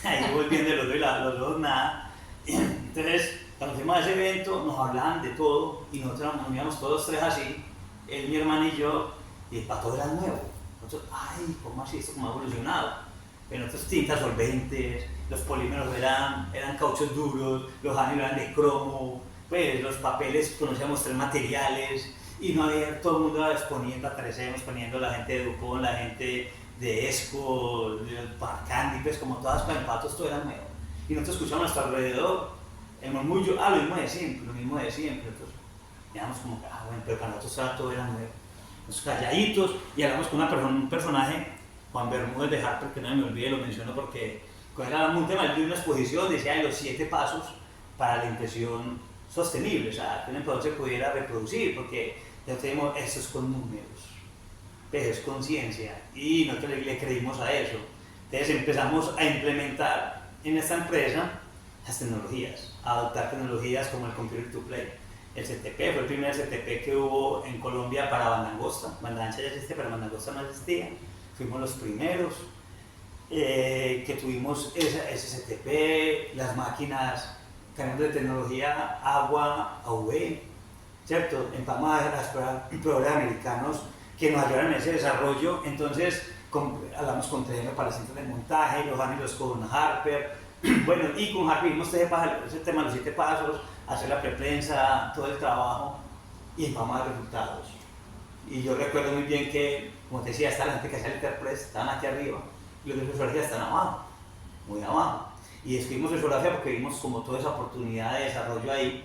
ahí volviendo los dos nada. Entonces, cuando fuimos a ese evento nos hablaban de todo y nosotros nos íbamos todos tres así, él, mi hermana y yo, y para todo era nuevo. Nosotros, ay, ¿cómo así? ¿Esto cómo ha evolucionado? Pero nosotros tintas solventes, los polímeros eran cauchos duros, los anilos eran de cromo, pues los papeles conocíamos 3 materiales y no había, todo el mundo exponiendo, aparecíamos exponiendo la gente de Dupont, la gente de Esco, de Barcandi, pues como todas para empatos todo era nuevo. Y nosotros escuchamos a nuestro alrededor el murmullo, lo mismo de siempre, lo mismo de siempre. Entonces, digamos como, bueno, pero para nosotros todo era nuevo. Nos calladitos y hablamos con un personaje, Juan Bermúdez de Harper, que no me olvide, lo menciono porque era un tema de una exposición, decía de los 7 pasos para la impresión sostenible, o sea, que una impresión se pudiera reproducir, porque ya tenemos, esto es con números, es con ciencia, y nosotros le creímos a eso. Entonces empezamos a implementar en esta empresa las tecnologías, a adoptar tecnologías como el Computer to Play. El CTP fue el primer CTP que hubo en Colombia para banda angosta. Banda ancha ya existía, pero banda angosta no existía. Fuimos los primeros que tuvimos ese CTP, las máquinas, cambiando de tecnología agua a UV, ¿cierto? Empezamos a explorar proveedores americanos que nos ayudaron en ese desarrollo. Entonces hablamos con Treno para el centro de montaje, los anilos con Harper. Bueno, y con Harper vimos ese tema de los 7 pasos, hacer la preprensa, todo el trabajo y empezamos a dar resultados. Y yo recuerdo muy bien que, como te decía, está la gente que hacía el Interpress, estaban aquí arriba y los de fotografía están abajo, muy abajo. Y escribimos fotografía porque vimos como toda esa oportunidad de desarrollo ahí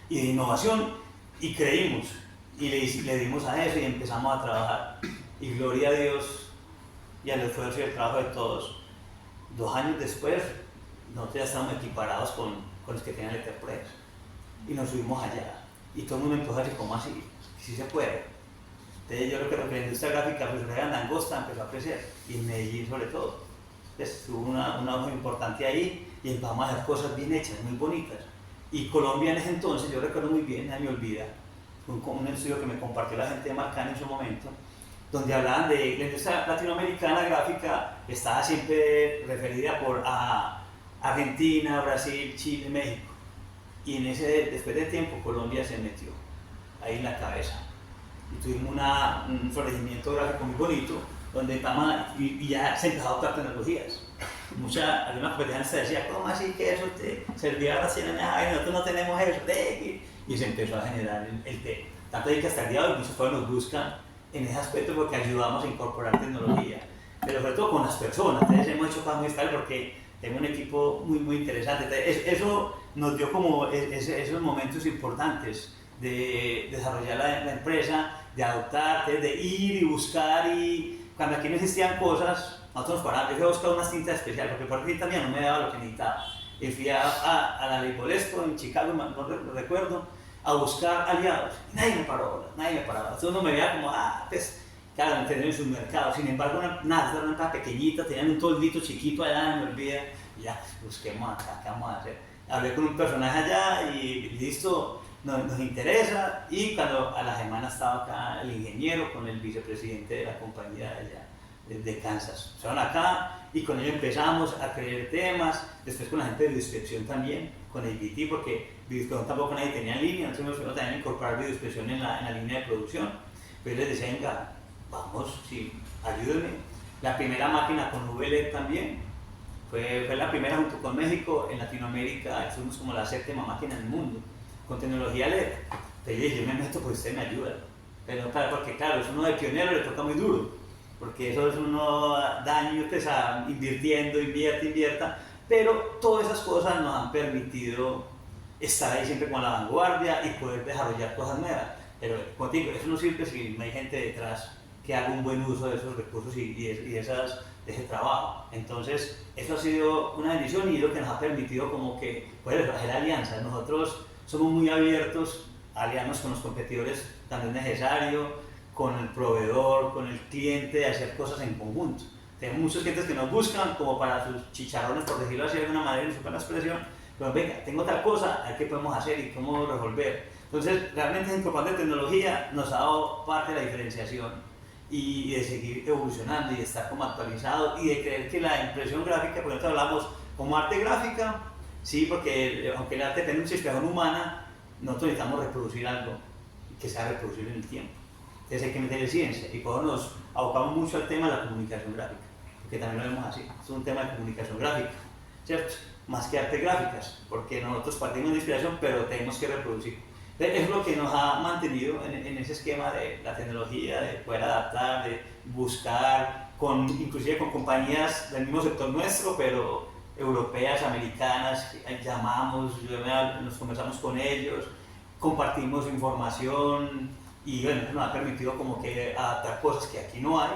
y de innovación y creímos y le dimos a eso y empezamos a trabajar. Y gloria a Dios y al esfuerzo y al trabajo de todos. 2 años después, nosotros ya estábamos equiparados con los que tenían el Interpress y nos subimos allá y todo el mundo empezó a decir, ¿cómo así? Sí se puede. Entonces yo creo que la industria gráfica, pues la banda angosta empezó a crecer y en Medellín sobre todo. Entonces tuvo una hoja importante ahí y empezamos a hacer cosas bien hechas, muy bonitas. Y Colombia en ese entonces, yo recuerdo muy bien, nadie me olvida, un estudio que me compartió la gente de Marcani en su momento, donde hablaban de la industria latinoamericana gráfica, estaba siempre referida por Argentina, Brasil, Chile, México. Y después de tiempo Colombia se metió ahí en la cabeza. Y tuvimos un florecimiento gráfico muy bonito, donde y ya se empezó a adoptar tecnologías. Algunas competencias decían, ¿cómo así que eso te servía a las 100 años? Nosotros no tenemos eso. Y se empezó a generar el tema. Tanto que hasta el día de hoy muchos pueblos nos buscan en ese aspecto porque ayudamos a incorporar tecnología. Pero sobre todo con las personas. Entonces hemos hecho cosas muy estables porque tengo un equipo muy, muy interesante. Entonces, eso nos dio como esos momentos importantes de desarrollar la empresa, de adoptar, de ir y buscar. Y cuando aquí no existían cosas, nosotros nos paramos. Yo fui a buscar unas tintas especiales porque por tinta mía no me daba lo que necesitaba. Y fui a la Leipolesto en Chicago, no lo recuerdo, a buscar aliados. Y nadie me paró, nadie me paraba. Entonces uno me veía como, pues, claro, me tenían en sus mercados. Sin embargo, una empresa pequeñita, tenían un toldito chiquito allá, me olvidé. Y ya, busquemos acá, ¿qué vamos a hacer? Hablé con un personaje allá y listo, nos interesa. Y cuando a la semana estaba acá el ingeniero con el vicepresidente de la compañía de allá, de Kansas. Fueron acá y con ellos empezamos a creer temas. Después con la gente de videoinspección también, con el BT, porque videoinspección tampoco nadie tenía en línea. Entonces nos fuimos también a incorporar videoinspección en la línea de producción. Pero les decía, venga, vamos, sí, ayúdenme. La primera máquina con VLED también. Fue la primera junto con México en Latinoamérica, fuimos como la 7ª máquina del mundo, con tecnología LED. Entonces yo dije, yo me meto porque usted me ayuda. Pero porque claro, es uno de pionero, le toca muy duro, porque eso es uno da años invirtiendo, invierta, pero todas esas cosas nos han permitido estar ahí siempre con la vanguardia y poder desarrollar cosas nuevas. Pero como te digo, eso no sirve si no hay gente detrás que haga un buen uso de esos recursos y de ese trabajo. Entonces, eso ha sido una bendición y es lo que nos ha permitido como que poder hacer alianzas. Nosotros somos muy abiertos a aliarnos con los competidores cuando es necesario, con el proveedor, con el cliente, a hacer cosas en conjunto. Tenemos muchos clientes que nos buscan como para sus chicharrones, por decirlo así de alguna manera, en su buena expresión, pero venga, tengo tal cosa, a ver qué podemos hacer y cómo resolver. Entonces, realmente esa incorporación de tecnología nos ha dado parte de la diferenciación y de seguir evolucionando y de estar como actualizado y de creer que la impresión gráfica, por ejemplo, hablamos como arte gráfica, sí, porque aunque el arte depende de una inspiración humana, nosotros necesitamos reproducir algo que sea reproducible en el tiempo. Entonces hay que meterle ciencia y por eso nos abocamos mucho al tema de la comunicación gráfica, porque también lo vemos así, es un tema de comunicación gráfica, ¿cierto? Más que artes gráficas, porque nosotros partimos de inspiración, pero tenemos que reproducir. Entonces, es lo que nos ha mantenido en ese esquema de la tecnología, de poder adaptar, de buscar, inclusive con compañías del mismo sector nuestro, pero europeas, americanas, llamamos, nos conversamos con ellos, compartimos información y bueno, nos ha permitido como que adaptar cosas que aquí no hay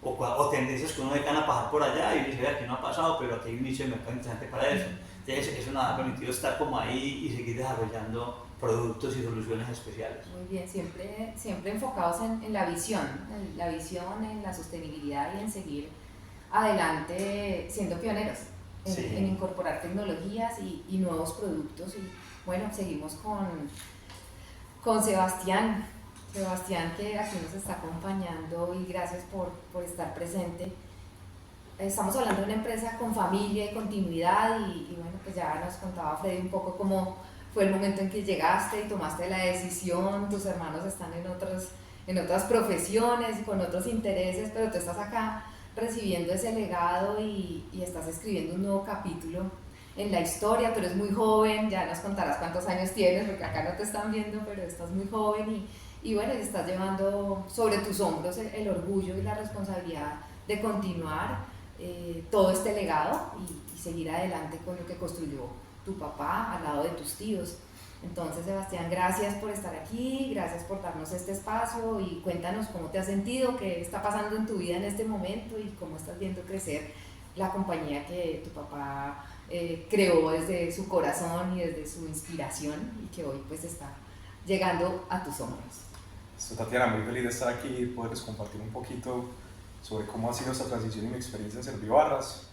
o tendencias que uno ve que van a pasar por allá y dice, aquí no ha pasado, pero aquí hay un nicho de mercado interesante para eso. Entonces eso nos ha permitido estar como ahí y seguir desarrollando productos y soluciones especiales. Muy bien, siempre enfocados en la visión, en la sostenibilidad y en seguir adelante siendo pioneros en incorporar tecnologías y nuevos productos. Y bueno, seguimos con Sebastián. Sebastián, que aquí nos está acompañando y gracias por estar presente. Estamos hablando de una empresa con familia y continuidad y bueno, pues ya nos contaba Freddy un poco cómo fue el momento en que llegaste y tomaste la decisión. Tus hermanos están en otras profesiones y con otros intereses, pero tú estás acá recibiendo ese legado y estás escribiendo un nuevo capítulo en la historia. Tú eres muy joven, ya nos contarás cuántos años tienes, porque acá no te están viendo, pero estás muy joven y bueno, estás llevando sobre tus hombros el orgullo y la responsabilidad de continuar todo este legado y seguir adelante con lo que construyó tu papá al lado de tus tíos. Entonces, Sebastián, gracias por estar aquí, gracias por darnos este espacio y cuéntanos cómo te has sentido, qué está pasando en tu vida en este momento y cómo estás viendo crecer la compañía que tu papá creó desde su corazón y desde su inspiración y que hoy pues está llegando a tus hombros. Tatiana, muy feliz de estar aquí y poderles compartir un poquito sobre cómo ha sido esta transición y mi experiencia en Servibarras.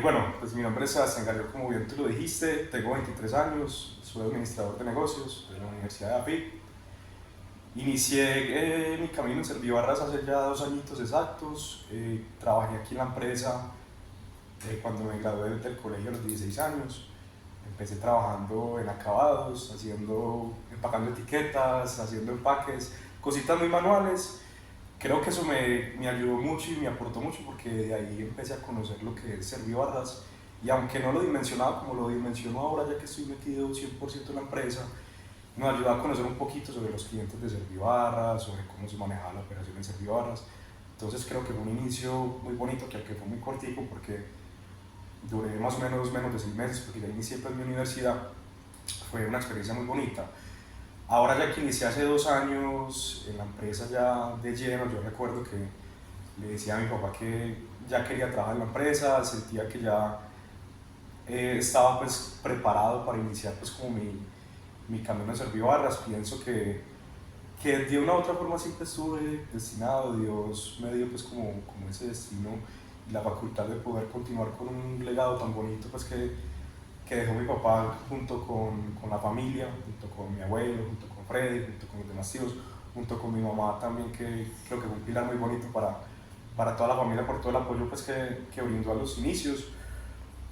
Bueno, pues mi nombre es Sebastián Gallego, como bien tú lo dijiste, tengo 23 años, soy administrador de negocios de la Universidad de AFIT. Inicié mi camino en Servibarras hace ya 2 añitos exactos. Trabajé aquí en la empresa cuando me gradué del colegio a los 16 años. Empecé trabajando en acabados, empacando etiquetas, haciendo empaques, cositas muy manuales. Creo que eso me ayudó mucho y me aportó mucho porque de ahí empecé a conocer lo que es Servibarras y aunque no lo dimensionaba como lo dimensiono ahora ya que estoy metido 100% en la empresa, me ayudó a conocer un poquito sobre los clientes de Servibarras, sobre cómo se manejaba la operación en Servibarras. Entonces creo que fue un inicio muy bonito, que aunque fue muy cortico porque duré más o menos de 6 meses porque ya inicié pues mi universidad, fue una experiencia muy bonita. Ahora ya que inicié hace 2 años en la empresa ya de lleno, yo recuerdo que le decía a mi papá que ya quería trabajar en la empresa, sentía que ya estaba pues preparado para iniciar pues como mi camino en Servibarras. Pienso que de una u otra forma siempre estuve destinado, Dios me dio pues como ese destino y la facultad de poder continuar con un legado tan bonito pues que dejó mi papá junto con la familia, junto con mi abuelo, junto con Freddy, junto con los demás tíos, junto con mi mamá también, que creo que fue un pilar muy bonito para toda la familia, por todo el apoyo pues, que brindó a los inicios.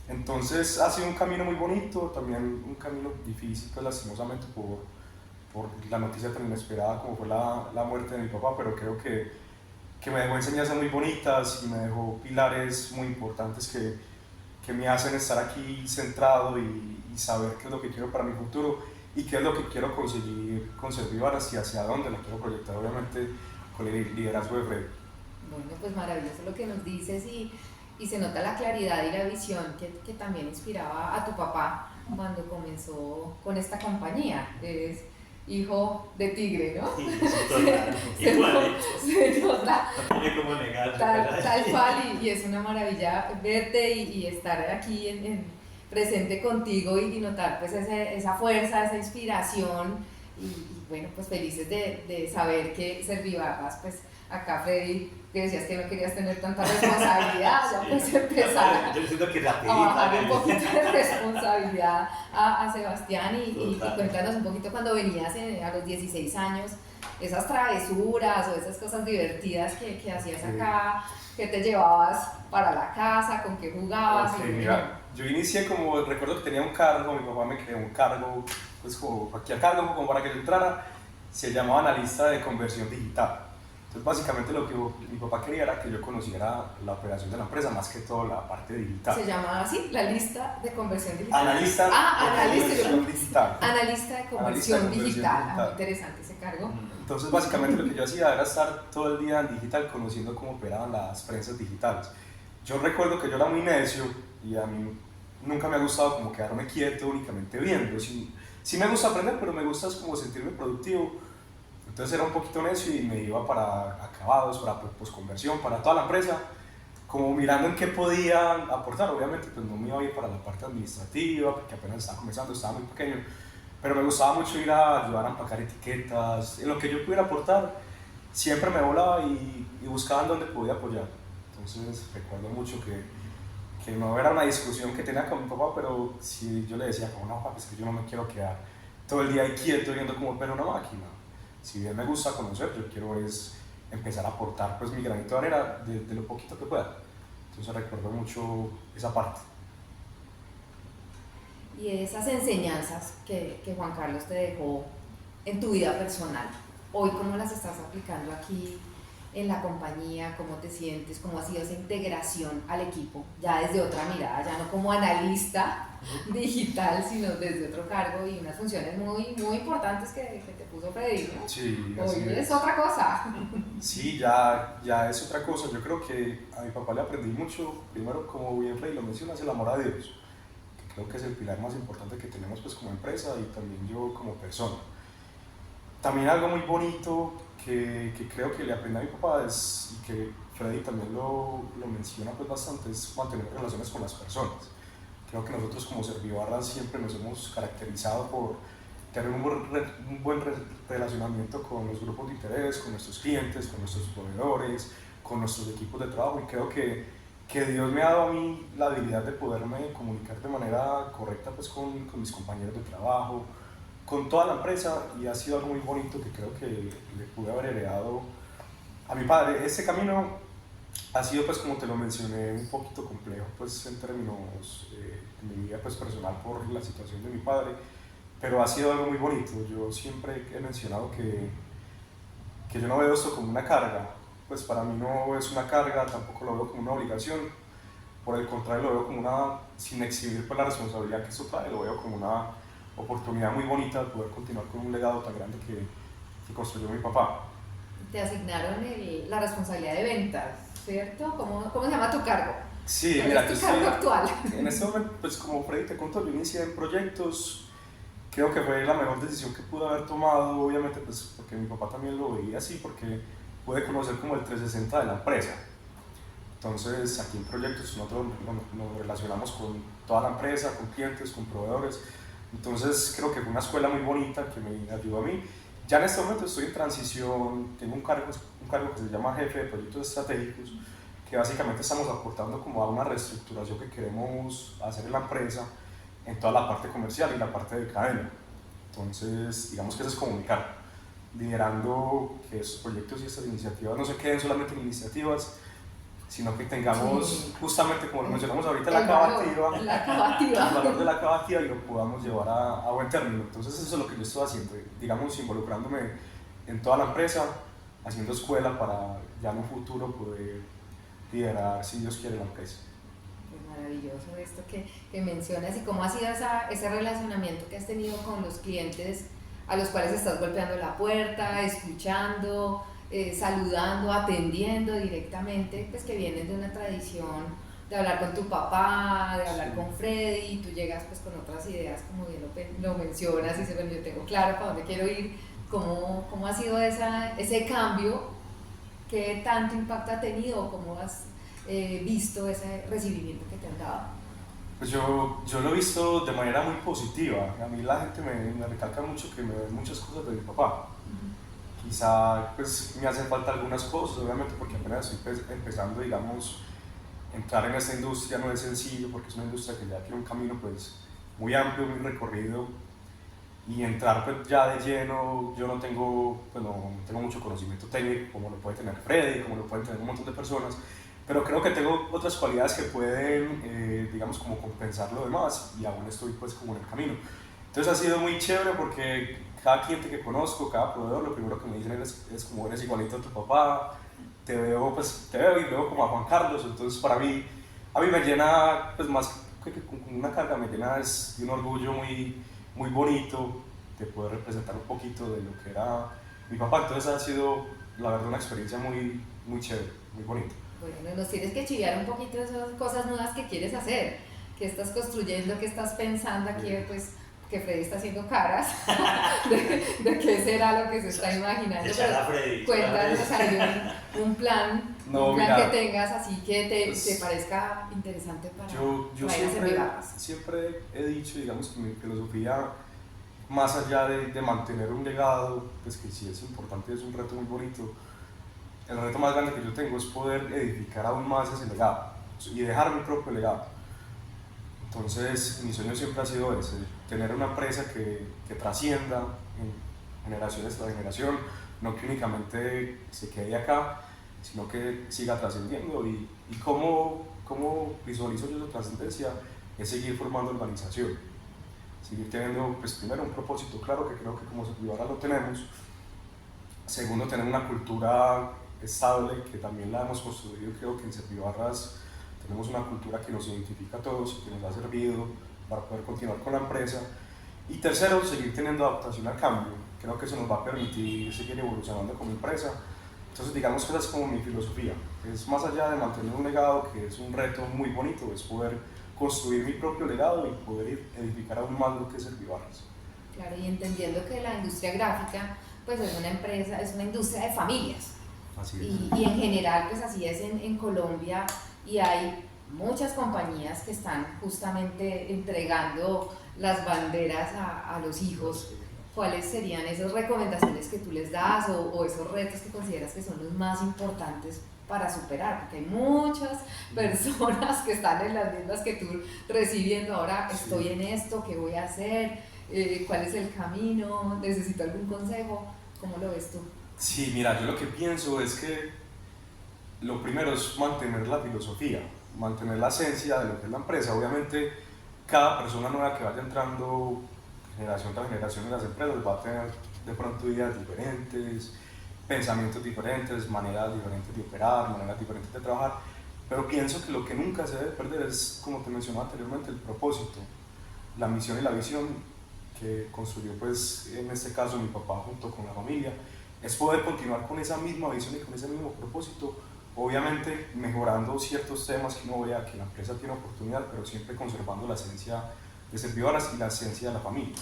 Entonces ha sido un camino muy bonito, también un camino difícil, pues lastimosamente por la noticia tan inesperada como fue la muerte de mi papá, pero creo que me dejó enseñanzas muy bonitas y me dejó pilares muy importantes que me hacen estar aquí centrado y saber qué es lo que quiero para mi futuro y qué es lo que quiero conseguir con Servibarras y hacia dónde la quiero proyectar, obviamente con el liderazgo de Freddy. Bueno, pues maravilloso lo que nos dices y se nota la claridad y la visión que también inspiraba a tu papá cuando comenzó con esta compañía. Es hijo de tigre, ¿no? Sí, total. Igual. Se nota. No tiene cómo negar. Tal cual, y es una maravilla verte y estar aquí presente contigo y notar pues esa fuerza, esa inspiración y bueno, pues felices de saber que Servibarras, pues acá Freddy, que decías que no querías tener tanta responsabilidad, ya puedes empezar yo siento que a bajar un poquito de responsabilidad a Sebastián y cuéntanos un poquito cuando venías a los 16 años, esas travesuras o esas cosas divertidas que hacías acá, que te llevabas para la casa, con qué jugabas. Okay, mira, yo inicié recuerdo que tenía un cargo, mi papá me creó un cargo, pues como aquí a cargo, como para que yo entrara. se llamaba analista de conversión digital. Entonces básicamente lo que mi papá quería era que yo conociera la operación de la empresa, más que todo la parte digital. Se llamaba así, la lista de conversión digital. Analista de conversión digital. Analista de conversión digital. Muy interesante ese cargo. Entonces básicamente lo que yo hacía era estar todo el día en digital conociendo cómo operaban las prensas digitales. Yo recuerdo que yo era muy necio y a mí nunca me ha gustado como quedarme quieto únicamente viendo. Sí me gusta aprender, pero me gusta como sentirme productivo. Entonces era un poquito necio y me iba para acabados, para posconversión, para toda la empresa, como mirando en qué podía aportar. Obviamente pues no me iba a ir para la parte administrativa, porque apenas estaba comenzando, estaba muy pequeño, pero me gustaba mucho ir a ayudar a empacar etiquetas, en lo que yo pudiera aportar, siempre me volaba y buscaba en dónde podía apoyar. Entonces recuerdo mucho que no era una discusión que tenía con mi papá, pero sí yo le decía como no, papá, es que yo no me quiero quedar todo el día ahí quieto viendo cómo opera una máquina. Si bien me gusta conocer, yo quiero es empezar a aportar pues mi granito de arena de lo poquito que pueda. Entonces recuerdo mucho esa parte. Y esas enseñanzas que Juan Carlos te dejó en tu vida personal, hoy cómo las estás aplicando aquí en la compañía, cómo te sientes, cómo ha sido esa integración al equipo, ya desde otra mirada, ya no como analista digital, sino desde otro cargo y unas funciones muy, muy importantes que te puso Freddy, ¿no? Sí, hoy es otra cosa. Sí, ya es otra cosa. Yo creo que a mi papá le aprendí mucho, primero como bien Freddy lo menciona, es el amor a Dios, que creo que es el pilar más importante que tenemos pues como empresa y también yo como persona. También algo muy bonito que creo que le aprendí a mi papá y que Freddy también lo menciona pues bastante, es mantener relaciones con las personas. Creo que nosotros como Servibarras siempre nos hemos caracterizado por tener un buen relacionamiento con los grupos de interés, con nuestros clientes, con nuestros proveedores, con nuestros equipos de trabajo, y creo que Dios me ha dado a mí la habilidad de poderme comunicar de manera correcta pues con mis compañeros de trabajo, con toda la empresa, y ha sido algo muy bonito que creo que le pude haber heredado a mi padre. Este camino ha sido, pues como te lo mencioné, un poquito complejo pues en términos de mi vida pues personal por la situación de mi padre, pero ha sido algo muy bonito. Yo siempre he mencionado que yo no veo esto como una carga, pues para mí no es una carga, tampoco lo veo como una obligación, por el contrario lo veo como una, sin exhibir pues la responsabilidad que esto trae, lo veo como una oportunidad muy bonita de poder continuar con un legado tan grande que construyó mi papá. Te asignaron la responsabilidad de ventas, ¿cierto? ¿Cómo se llama tu cargo? Sí, mira, ¿Cuál es tu cargo actual? En este momento, pues como Freddy te contó, yo inicié en proyectos. Creo que fue la mejor decisión que pude haber tomado, obviamente pues porque mi papá también lo veía así, porque pude conocer como el 360 de la empresa. Entonces aquí en proyectos nosotros nos relacionamos con toda la empresa, con clientes, con proveedores. Entonces creo que fue una escuela muy bonita que me ayudó a mí. Ya en este momento estoy en transición, tengo un cargo que se llama jefe de proyectos estratégicos, que básicamente estamos aportando como a una reestructuración que queremos hacer en la empresa en toda la parte comercial y la parte de cadena. Entonces digamos que ese es como mi cargo, liderando que estos proyectos y estas iniciativas no se queden solamente en iniciativas, sino que tengamos justamente como lo mencionamos ahorita el valor de la acabativa y lo podamos llevar a buen término. Entonces eso es lo que yo estoy haciendo, digamos involucrándome en toda la empresa, haciendo escuela para ya en un futuro poder liderar, si Dios quiere, la empresa. Es maravilloso esto que mencionas y cómo ha sido ese relacionamiento que has tenido con los clientes a los cuales estás golpeando la puerta, escuchando, saludando, atendiendo directamente, pues que vienen de una tradición de hablar con tu papá, de hablar con Freddy, y tú llegas pues con otras ideas, como bien lo mencionas, y dices, bueno, yo tengo claro para dónde quiero ir. ¿Cómo ha sido ese cambio? ¿Qué tanto impacto ha tenido? ¿Cómo has visto ese recibimiento que te han dado? Pues yo lo he visto de manera muy positiva. A mí la gente me recalca mucho que me ve muchas cosas de mi papá. Quizá pues me hacen falta algunas cosas, obviamente, porque apenas estoy empezando, digamos, entrar en esta industria no es sencillo, porque es una industria que ya tiene un camino pues muy amplio, muy recorrido, y entrar pues ya de lleno, yo no tengo mucho conocimiento técnico como lo puede tener Freddy, como lo pueden tener un montón de personas, pero creo que tengo otras cualidades que pueden, digamos, como compensar lo demás, y aún estoy pues como en el camino. Entonces ha sido muy chévere porque cada cliente que conozco, cada proveedor, lo primero que me dicen es como eres igualito a tu papá, te veo y veo como a Juan Carlos, entonces para mí, a mí me llena, pues más que con una carga, me llena es de un orgullo muy bonito de poder representar un poquito de lo que era mi papá, entonces ha sido la verdad una experiencia muy chévere, muy bonita. Bueno, nos tienes que chiviar un poquito de esas cosas nuevas que quieres hacer, que estás construyendo, que estás pensando aquí, pues que Freddy está haciendo caras de qué será lo que se está imaginando. Cuéntanos ahí un plan que tengas así que te parezca interesante para yo siempre he dicho, digamos, que mi filosofía, más allá de mantener un legado, pues que sí es importante, es un reto muy bonito. El reto más grande que yo tengo es poder edificar aún más ese legado y dejar mi propio legado. Entonces, mi sueño siempre ha sido ese, tener una empresa que trascienda en generaciones tras generación, no que únicamente se quede acá, sino que siga trascendiendo. Y cómo visualizo yo esa trascendencia es seguir formando organización, seguir teniendo, pues, primero un propósito claro, que creo que como Servivarras lo tenemos. Segundo, tener una cultura estable, que también la hemos construido, creo que en Servivarras tenemos una cultura que nos identifica a todos y que nos ha servido para poder continuar con la empresa. Y tercero, seguir teniendo adaptación al cambio. Creo que eso nos va a permitir seguir evolucionando como empresa. Entonces, digamos que esa es como mi filosofía. Es más allá de mantener un legado, que es un reto muy bonito, es poder construir mi propio legado y poder edificar aún más lo que es Servivarras. Claro, y entendiendo que la industria gráfica pues es una empresa, es una industria de familias. Así es. Y en general pues así es en Colombia, y hay muchas compañías que están justamente entregando las banderas a los hijos. ¿Cuáles serían esas recomendaciones que tú les das o esos retos que consideras que son los más importantes para superar? Porque hay muchas personas que están en las mismas que tú, recibiendo ahora, estoy en esto, ¿qué voy a hacer? ¿Cuál es el camino? ¿Necesito algún consejo? ¿Cómo lo ves tú? Sí, mira, yo lo que pienso es que lo primero es mantener la filosofía, mantener la esencia de lo que es la empresa. Obviamente, cada persona nueva que vaya entrando generación tras generación en las empresas va a tener de pronto ideas diferentes, pensamientos diferentes, maneras diferentes de operar, maneras diferentes de trabajar, pero pienso que lo que nunca se debe perder es, como te mencionaba anteriormente, el propósito, la misión y la visión que construyó, pues, en este caso mi papá junto con la familia, es poder continuar con esa misma visión y con ese mismo propósito, obviamente mejorando ciertos temas que uno vea que la empresa tiene oportunidad, pero siempre conservando la esencia de Servivarras y la esencia de la familia.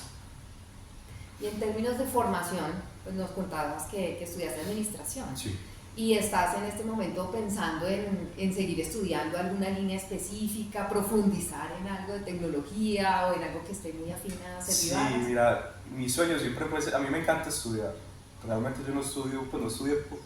Y en términos de formación, pues nos contabas que estudiaste administración. Sí. Y estás en este momento pensando en seguir estudiando alguna línea específica, profundizar en algo de tecnología o en algo que esté muy afín a Servivarras. Sí, mira, mi sueño siempre fue ser, a mí me encanta estudiar. Realmente yo no estudio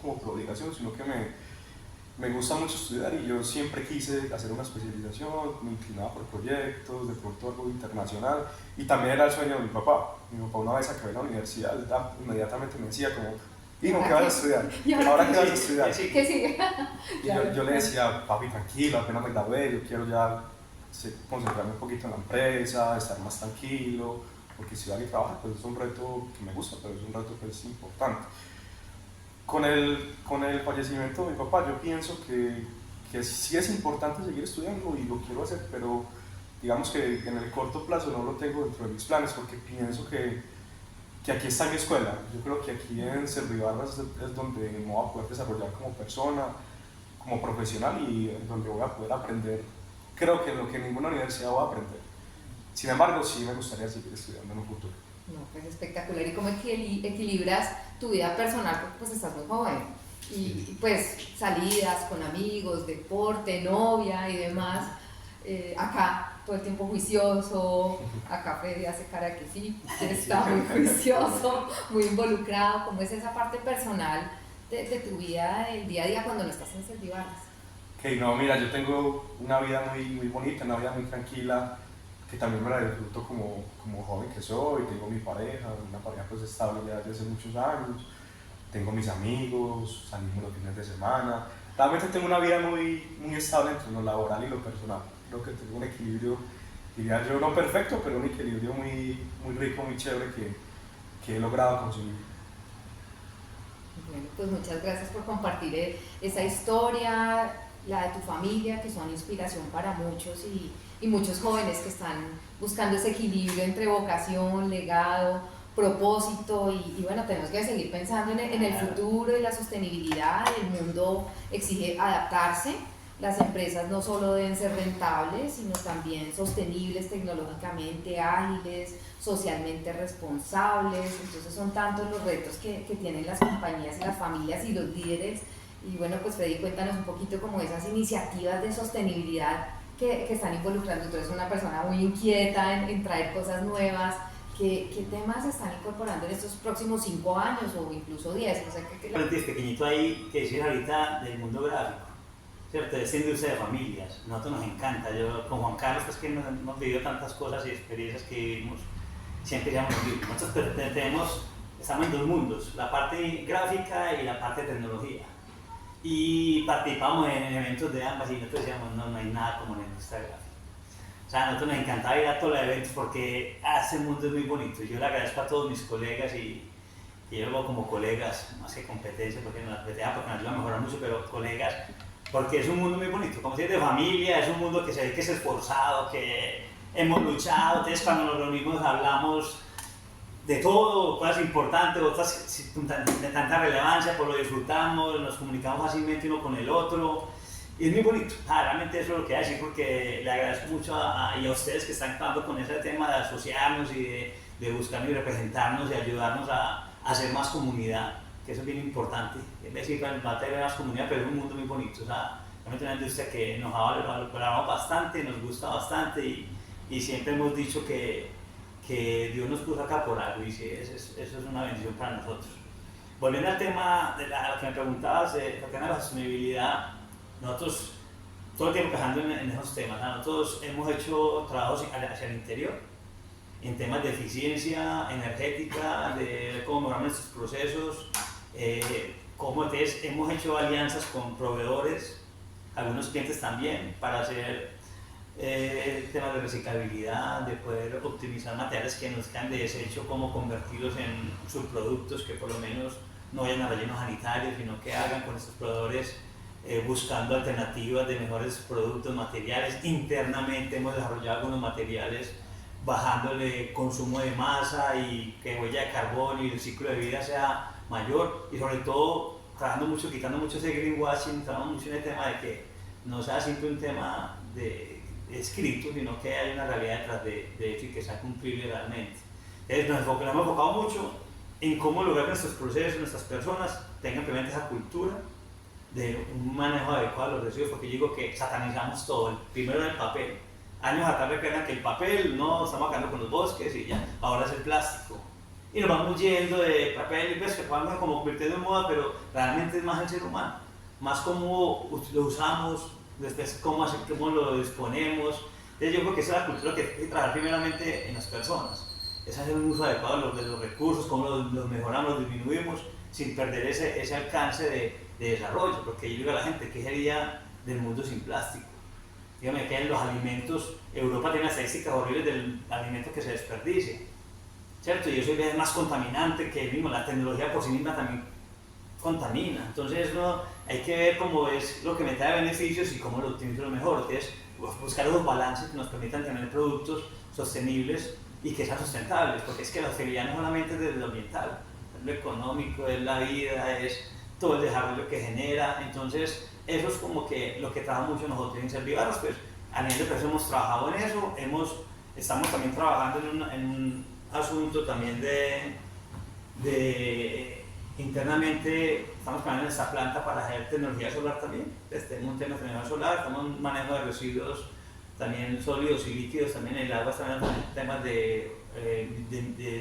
como por obligación, sino que me gusta mucho estudiar y yo siempre quise hacer una especialización, me inclinaba por proyectos, de pronto algo internacional, y también era el sueño de mi papá. Mi papá, una vez acabé la universidad, inmediatamente me decía como, hijo, ¿qué vas a estudiar? ¿Ahora qué vas a estudiar? ¿Qué sigue? Y yo le decía, papi, tranquilo, apenas me gradué, yo quiero ya concentrarme un poquito en la empresa, estar más tranquilo, porque estudiar y trabajar pues es un reto que me gusta, pero es un reto que es importante. Con el fallecimiento de mi papá, yo pienso que sí es importante seguir estudiando y lo quiero hacer, pero digamos que en el corto plazo no lo tengo dentro de mis planes, porque pienso que aquí está mi escuela. Yo creo que aquí en Servivarras es donde me voy a poder desarrollar como persona, como profesional, y donde voy a poder aprender, creo que lo que en ninguna universidad voy a aprender. Sin embargo, sí me gustaría seguir estudiando en un futuro. No, pues espectacular. ¿Y cómo equilibras tu vida personal? Porque pues estás muy joven. Y pues salidas con amigos, deporte, novia y demás. Acá todo el tiempo juicioso. Acá Freddy hace cara que sí, está muy juicioso, muy involucrado. ¿Cómo es esa parte personal de tu vida, del día a día cuando no estás en Servivarras? Ok, no, mira, yo tengo una vida muy bonita, una vida muy tranquila, que también me la disfruto como joven que soy. Tengo mi pareja, una pareja pues estable ya desde hace muchos años, tengo mis amigos, salimos los fines de semana. Realmente tengo una vida muy estable entre lo laboral y lo personal. Creo que tengo un equilibrio, diría yo, no perfecto, pero un equilibrio muy rico, muy chévere, que he logrado conseguir. Bueno, pues muchas gracias por compartir esa historia, la de tu familia, que son inspiración para muchos y muchos jóvenes que están buscando ese equilibrio entre vocación, legado, propósito y bueno, tenemos que seguir pensando en el futuro y la sostenibilidad. El mundo exige adaptarse, las empresas no solo deben ser rentables, sino también sostenibles tecnológicamente, ágiles, socialmente responsables. Entonces son tantos los retos que tienen las compañías y las familias y los líderes. Y bueno, pues Freddy, cuéntanos un poquito como esas iniciativas de sostenibilidad que están involucrando. Tú eres una persona muy inquieta en traer cosas nuevas. ¿Qué temas se están incorporando en estos próximos 5 años o incluso 10? O sea, Es pequeñito ahí que decir ahorita del mundo gráfico, ¿cierto? Es industria de familias, a nosotros nos encanta. Yo con Juan Carlos, pues que hemos vivido tantas cosas y experiencias que vivimos, siempre llamamos lo mismo. Nosotros estamos en 2 mundos, la parte gráfica y la parte de tecnología. Y participamos en eventos de ambas y nosotros decíamos, no hay nada como la industria gráfica. O sea, a nosotros nos encantaba ir a todos los eventos porque este mundo es muy bonito. Yo le agradezco a todos mis colegas y yo lo veo como colegas, más que competencia, porque nos ayuda a mejorar mucho, pero colegas, porque es un mundo muy bonito. Como si es de familia, es un mundo que se ve que es esforzado, que hemos luchado. Entonces, cuando nos reunimos, hablamos de todo, cosas importantes, otras de tanta relevancia, pues lo disfrutamos, nos comunicamos fácilmente uno con el otro. Y es muy bonito, realmente eso es lo que hay que decir, porque le agradezco mucho y a ustedes que están actuando con ese tema de asociarnos y de buscar y representarnos y ayudarnos a hacer más comunidad, que eso es bien importante. Es decir, va a tener más comunidad, pero es un mundo muy bonito. O sea, realmente una industria que nos ha valorado bastante, nos gusta bastante y siempre hemos dicho que Dios nos puso acá por algo y sí, eso es una bendición para nosotros. Volviendo al tema de lo que me preguntabas, el tema de la sostenibilidad. Nosotros todo el tiempo trabajando en esos temas, nosotros hemos hecho trabajos hacia el interior, en temas de eficiencia energética, de cómo mejorar nuestros procesos, cómo hemos hecho alianzas con proveedores, algunos clientes también, para hacer temas de reciclabilidad, de poder optimizar materiales que nos quedan de desecho, cómo convertirlos en subproductos que por lo menos no vayan a relleno sanitario, sino que hagan con estos proveedores buscando alternativas de mejores productos, materiales. Internamente hemos desarrollado algunos materiales bajándole consumo de masa y que huella de carbono y el ciclo de vida sea mayor, y sobre todo trabajando mucho, quitando mucho ese greenwashing, trabajando mucho en el tema de que no sea siempre un tema de escrito, sino que hay una realidad detrás de hecho y que sea cumplible realmente. Entonces nos hemos enfocado mucho en cómo lograr que nuestros procesos, nuestras personas tengan realmente esa cultura de un manejo adecuado de los residuos, porque yo digo que satanizamos todo. Primero era el papel. Años atrás recuerdan que el papel, no, estamos acabando con los bosques y ya, ahora es el plástico. Y nos vamos yendo de papel y pues que vamos como convirtiendo en moda, pero realmente es más el ser humano, más cómo lo usamos, después cómo lo disponemos. Entonces yo creo que esa es la cultura que hay que trabajar primeramente en las personas, es hacer un uso adecuado de los recursos, cómo los mejoramos, los disminuimos, sin perder ese alcance de desarrollo, porque yo digo a la gente, ¿qué sería del mundo sin plástico? Dígame que en los alimentos, Europa tiene estadísticas horribles del alimento que se desperdicia, ¿cierto? Y eso es más contaminante que el mismo, la tecnología por sí misma también contamina. Entonces hay que ver cómo es lo que me trae beneficios y cómo lo utilizo lo mejor. Entonces buscar los balances que nos permitan tener productos sostenibles y que sean sustentables, porque es que la sostenibilidad no solamente es de lo ambiental, es lo económico, es la vida, es todo el desarrollo que genera. Entonces eso es como que lo que trabaja mucho nosotros en Servivarras. Pues a nivel de empresa hemos trabajado en eso, estamos también trabajando en un asunto también internamente estamos trabajando en esta planta para hacer tecnología solar también. Tenemos un tema de tecnología solar, estamos en manejo de residuos también sólidos y líquidos, también en el agua, también temas de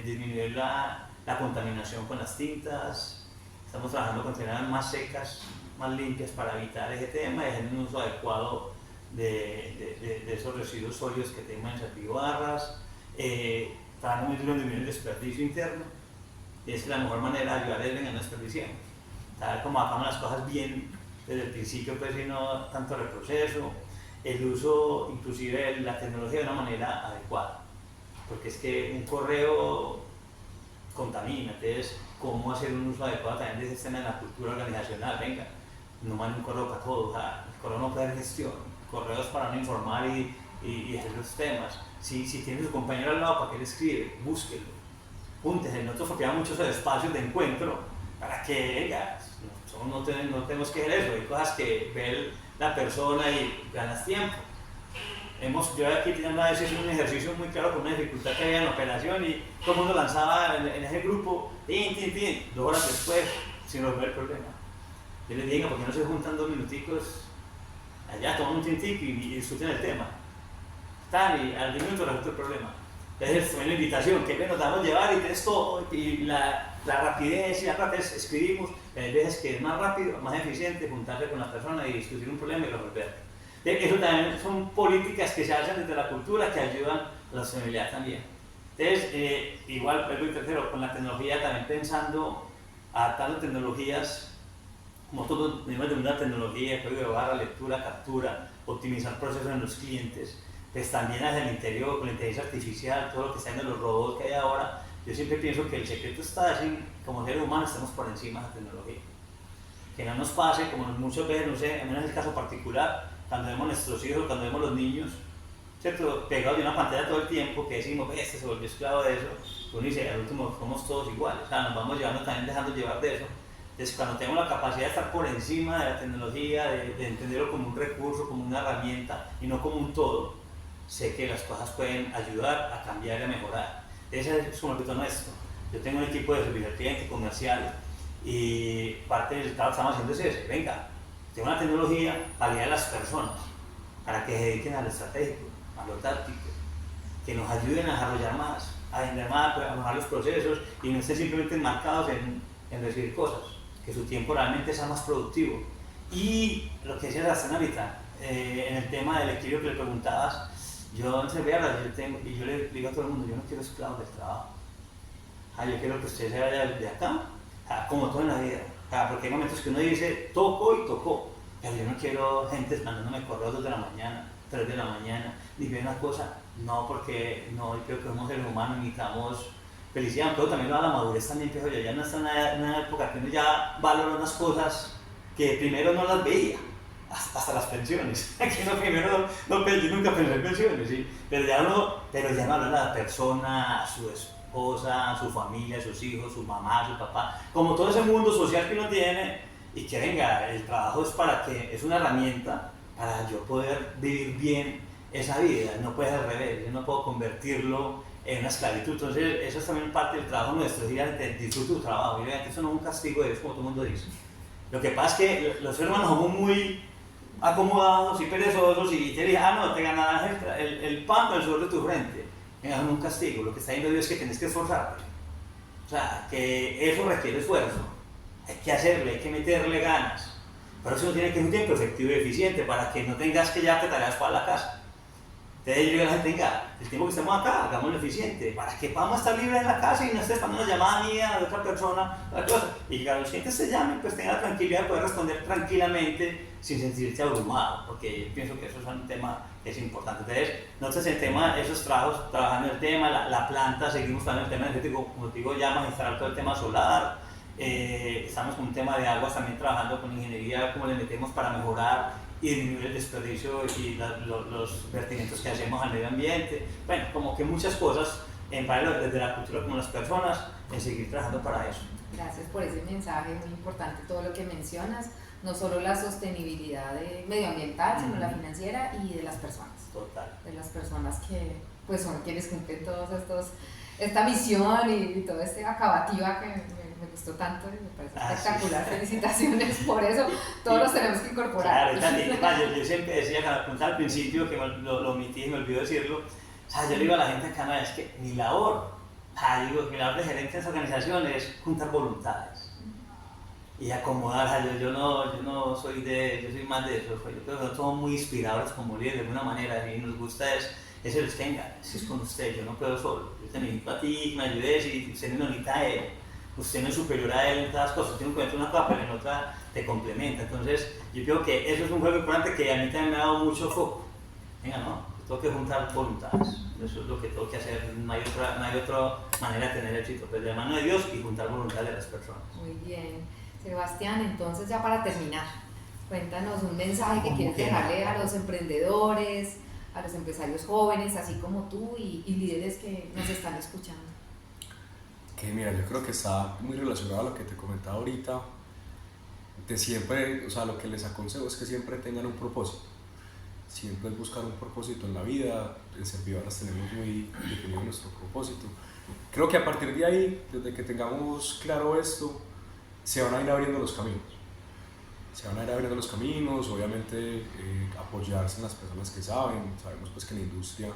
disminuir la contaminación con las tintas. Estamos trabajando con tecnologías más secas, más limpias para evitar ese tema y hacer un uso adecuado de esos residuos sólidos que tenemos en Servivarras. Trabajando muy duro en disminuir el desperdicio interno, y es la mejor manera de ayudar a que no desperdiciemos. Tal como hagamos las cosas bien desde el principio, pues, y no tanto reproceso, el uso inclusive de la tecnología de una manera adecuada, porque es que un correo contamina. Entonces, cómo hacer un uso adecuado también de ese sistema de la cultura organizacional. Venga, no manden un correo para todo, o sea, el correo no puede haber gestión, correos para no informar y hacer los temas. Si tiene su compañero al lado, ¿para qué le escribe? Búsquelo, júntese. Nosotros foteamos muchos espacios de encuentro para que, venga, no tenemos que hacer eso, hay cosas que ve la persona y ganas tiempo. Yo aquí una vez hice un ejercicio muy claro con una dificultad que había en la operación y todo el mundo lanzaba en ese grupo, 2 horas después, sin resolver el problema. Yo les digo, ¿por qué no se juntan 2 minuticos allá, toman un tintico y discuten el tema? Y al 10 minutos resuelto el problema. Entonces fue una invitación, que nos damos llevar y tienes todo, y la rapidez y la rapidez escribimos, hay veces que es más rápido, más eficiente juntarse con la persona y discutir un problema y resolverlo. Eso también son políticas que se hacen desde la cultura que ayudan a la sostenibilidad también. Entonces, igual, y tercero, con la tecnología también pensando, adaptando tecnologías, como todos niveles de una tecnología, código de barra, lectura, captura, optimizar procesos en los clientes, pues también hacia el interior, con la inteligencia artificial, todo lo que está en los robots que hay ahora. Yo siempre pienso que el secreto está en, como seres humanos, estamos por encima de la tecnología. Que no nos pase, como muchas veces, no sé, en el caso particular, cuando vemos nuestros hijos, cuando vemos los niños, ¿cierto? Pegados de una pantalla todo el tiempo, que decimos, este se volvió esclavo de eso, uno dice, al último somos todos iguales, o sea, nos vamos llevando también dejando llevar de eso. Entonces, cuando tenemos la capacidad de estar por encima de la tecnología, de entenderlo como un recurso, como una herramienta y no como un todo, sé que las cosas pueden ayudar a cambiar y a mejorar. Ese es como el reto nuestro. Yo tengo un equipo de servicio al cliente comercial y parte del trabajo que estamos haciendo es ese, venga, tengo una tecnología para guiar a las personas, para que se dediquen a lo estratégico, a lo táctico, que nos ayuden a desarrollar más, a vender más, a mejorar los procesos y no estén simplemente enmarcados en recibir cosas, que su tiempo realmente sea más productivo. Y lo que decía Sebastián ahorita, en el tema del equilibrio que le preguntabas, yo le digo a todo el mundo, yo no quiero esclavos del trabajo. Yo quiero que usted se vaya de acá, como todo en la vida. Porque hay momentos que uno dice, toco y tocó. Pero yo no quiero gente mandándome correos 2 de la mañana, 3 de la mañana. Dime una cosa, no, porque no, yo creo que somos seres humanos, necesitamos felicidad. Pero también a la madurez también, pero ya no está en una época que uno ya valora unas cosas que primero no las veía. Hasta las pensiones, que no, primero no yo nunca pensé en pensiones, ¿sí? pero ya no habla de la persona, su esposa, su familia, sus hijos, su mamá, su papá, como todo ese mundo social que uno tiene y que venga, el trabajo es una herramienta para yo poder vivir bien esa vida, no puede ser al revés, yo no puedo convertirlo en una esclavitud. Entonces eso es también parte del trabajo nuestro, es disfruta tu trabajo, y eso no es un castigo de Dios como todo el mundo dice. Lo que pasa es que los seres humanos somos muy acomodados y perezosos y te dije, no, te ganarás el pan con el sudor de tu frente. Venga, no es un castigo, lo que está diciendo Dios es que tienes que esforzarte. O sea, que eso requiere esfuerzo, hay que hacerle, hay que meterle ganas. Pero eso tiene que ser un tiempo efectivo y eficiente para que no tengas que llevarte tareas para la casa. Entonces yo la gente tenga, el tiempo que estemos acá, hagámoslo eficiente, para que podamos estar libres en la casa y no estés esperando una llamada mía de otra persona, y que a los clientes te llamen, pues tengan la tranquilidad de poder responder tranquilamente sin sentirte abrumado, porque yo pienso que eso es un tema que es importante. Entonces, nosotros el tema, esos trabajos, trabajando el tema, la planta, seguimos trabajando el tema energético, como te digo, ya magistral todo el tema solar, estamos con un tema de aguas también trabajando con ingeniería, cómo le metemos para mejorar y disminuir el desperdicio y los vertimientos que hacemos al medio ambiente. Bueno, como que muchas cosas en paralelo desde la cultura como las personas, en seguir trabajando para eso. Gracias por ese mensaje, muy importante todo lo que mencionas, no solo la sostenibilidad medioambiental, sino la financiera y de las personas. Total. De las personas que pues son quienes cumplen todos esta misión y todo este acabativa que me gustó tanto y me parece espectacular. Sí. Felicitaciones por eso, todos los tenemos que incorporar. Claro, yo siempre decía, al principio, que lo omití y me olvidó decirlo, o sea, yo le digo a la gente acá, no, es que mi labor mi labor de gerente de esa organización es juntar voluntades y acomodar. Yo no soy yo soy más de eso, yo creo que nosotros somos muy inspiradores como líderes de alguna manera y nos gusta eso les tenga, si es con usted, yo no puedo solo, yo te necesito a ti, que me ayudes y usted no necesita a él, usted no es superior a él en todas las cosas, tiene un cuento una cosa, pero en otra te complementa. Entonces yo creo que eso es un juego importante que a mí también me ha dado mucho foco. Venga, no, tengo que juntar voluntades, eso es lo que tengo que hacer, no hay otra manera de tener éxito, pues de la mano de Dios y juntar voluntades de las personas. Muy bien, Sebastián, entonces ya para terminar, cuéntanos un mensaje que quieres dejarle a los emprendedores, a los empresarios jóvenes, así como tú y líderes que nos están escuchando. Que mira, yo creo que está muy relacionado a lo que te comentaba ahorita, de siempre, o sea, lo que les aconsejo es que siempre tengan un propósito, siempre es buscar un propósito en la vida. En Servibarras tenemos muy definido nuestro propósito. Creo que a partir de ahí, desde que tengamos claro esto, se van a ir abriendo los caminos. Obviamente apoyarse en las personas que saben. Sabemos pues que en la industria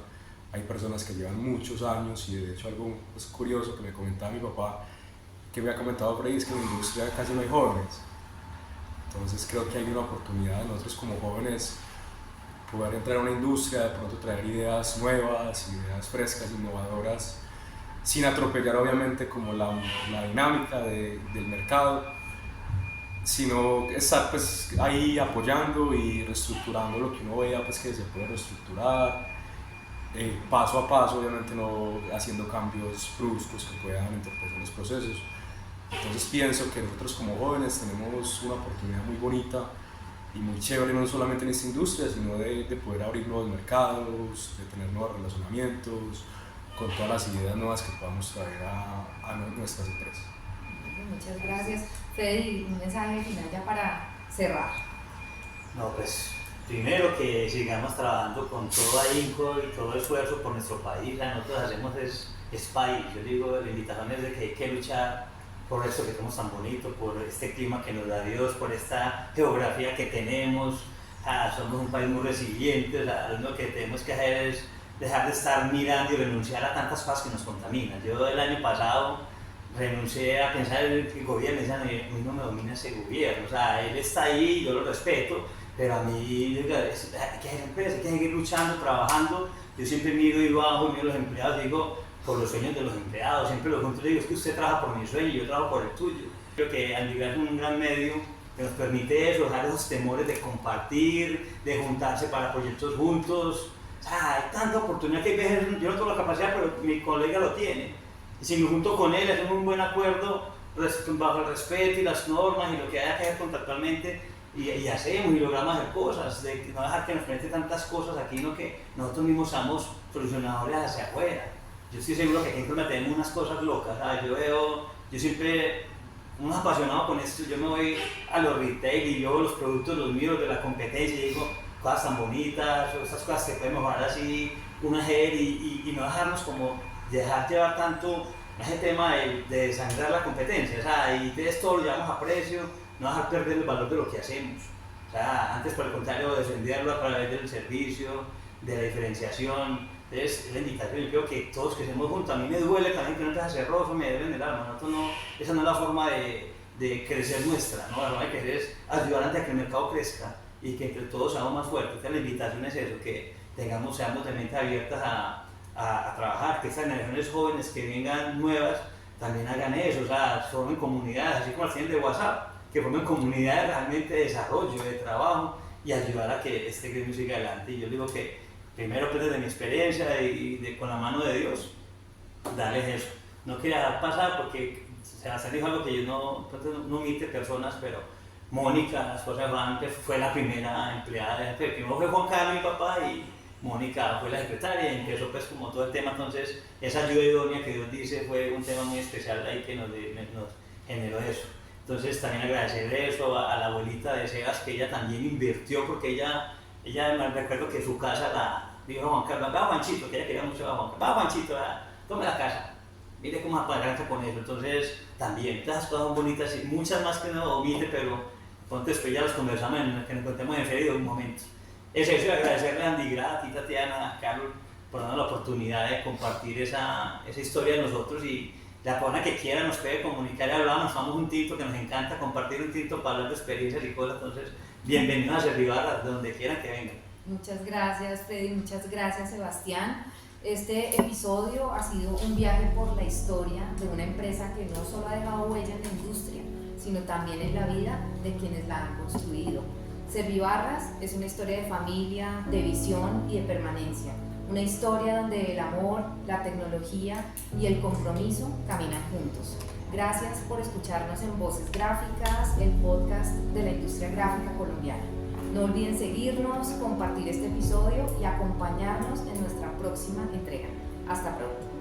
hay personas que llevan muchos años, y de hecho algo pues, curioso que me comentaba mi papá, que me ha comentado por ahí, es que en la industria casi no hay jóvenes. Entonces creo que hay una oportunidad de nosotros como jóvenes poder entrar a una industria, de pronto traer ideas nuevas, ideas frescas, innovadoras, sin atropellar obviamente como la dinámica del mercado, sino estar pues ahí apoyando y reestructurando lo que uno vea pues que se puede reestructurar, paso a paso, obviamente no haciendo cambios bruscos que puedan entorpecer los procesos. Entonces pienso que nosotros como jóvenes tenemos una oportunidad muy bonita y muy chévere, no solamente en esta industria, sino de poder abrir nuevos mercados, de tener nuevos relacionamientos, con todas las ideas nuevas que podamos traer a nuestras empresas. Muchas gracias. Freddy, un mensaje final ya para cerrar. No, pues primero que sigamos trabajando con todo ahínco y todo esfuerzo por nuestro país. Nosotros hacemos es país. Yo digo, la invitación es de que hay que luchar por esto que tenemos tan bonito, por este clima que nos da Dios, por esta geografía que tenemos. Somos un país muy resiliente, lo que tenemos que hacer es dejar de estar mirando y renunciar a tantas cosas que nos contaminan. Yo el año pasado renuncié a pensar en el gobierno, y decían, a mí no me domina ese gobierno, o sea, él está ahí, yo lo respeto, pero a mí hay que hacer empresas, hay que seguir luchando, trabajando. Yo siempre miro y bajo y miro a los empleados y digo, por los sueños de los empleados, siempre los juntos digo, es que usted trabaja por mi sueño y yo trabajo por el tuyo. Creo que Andigás es un gran medio que nos permite eso, dejar esos temores de compartir, de juntarse para proyectos juntos. O sea, hay tanta oportunidad que hay veces, yo no tengo la capacidad, pero mi colega lo tiene. Y si me junto con él, hacemos un buen acuerdo bajo el respeto y las normas y lo que haya que hacer contractualmente, y hacemos y logramos hacer cosas, de no dejar que nos frente tantas cosas aquí, sino que nosotros mismos somos solucionadores hacia afuera. Yo estoy seguro que aquí en Colombia tenemos unas cosas locas, ¿sabes? Yo siempre, un apasionado con esto, yo me voy a los retail y yo los productos, los míos, de la competencia, y digo, cosas tan bonitas, estas cosas que podemos mejorar así, una hacer y no dejarnos como dejar llevar tanto ese tema de desangrar la competencia, o sea, y de esto lo llevamos a precio, no dejar perder el valor de lo que hacemos. O sea, antes por el contrario, defenderlo a través del servicio, de la diferenciación. Entonces, es la invitación. Yo creo que todos que hacemos juntos, a mí me duele también que no empiece a ser rojo, me duele en el alma. Esa no es la forma de crecer nuestra, ¿no? La forma de crecer es ayudar antes a que el mercado crezca y que entre todos seamos más fuertes. Entonces, la invitación es eso, que seamos de mente abiertas a trabajar, que estas generaciones jóvenes que vengan nuevas también hagan eso, o sea, formen comunidades, así como las tienen de WhatsApp, que formen comunidades realmente de desarrollo, de trabajo y ayudar a que este gremio siga adelante. Y yo digo que primero pues desde mi experiencia y con la mano de Dios, darles eso. No quería dejar pasar porque Sebastián dijo algo que yo no omite personas, pero Mónica, la esposa de Juan, fue la primera empleada. Primero fue Juan Carlos, mi papá, y Mónica fue la secretaria, y empezó pues como todo el tema. Entonces esa ayuda idónea que Dios dice fue un tema muy especial ahí que nos generó eso. Entonces también agradecer eso a la abuelita de Sebas, que ella también invirtió, porque ella me recuerdo que su casa la dijo Juan Carlos, va Juanchito, que ella quería mucho a Juan Carlos, va Juanchito, tome la casa, mire cómo apagarse con eso. Entonces también todas las cosas son bonitas y muchas más que no omite, pero pronto después ya los conversamos que nos contemos en feria de un momento. Es eso, y agradecerle a Andigás, a ti Tatiana, a Carlos, por darnos la oportunidad de compartir esa historia de nosotros, y la persona que quiera nos puede comunicar y hablar, nos tomamos un tinto, que nos encanta compartir un tinto para hablar de experiencias y cosas. Entonces, bienvenidos a Servibarras, de donde quieran que vengan. Muchas gracias, Freddy, muchas gracias, Sebastián. Este episodio ha sido un viaje por la historia de una empresa que no solo ha dejado huella en la industria, sino también en la vida de quienes la han construido. Servibarras es una historia de familia, de visión y de permanencia. Una historia donde el amor, la tecnología y el compromiso caminan juntos. Gracias por escucharnos en Voces Gráficas, el podcast de la industria gráfica colombiana. No olviden seguirnos, compartir este episodio y acompañarnos en nuestra próxima entrega. Hasta pronto.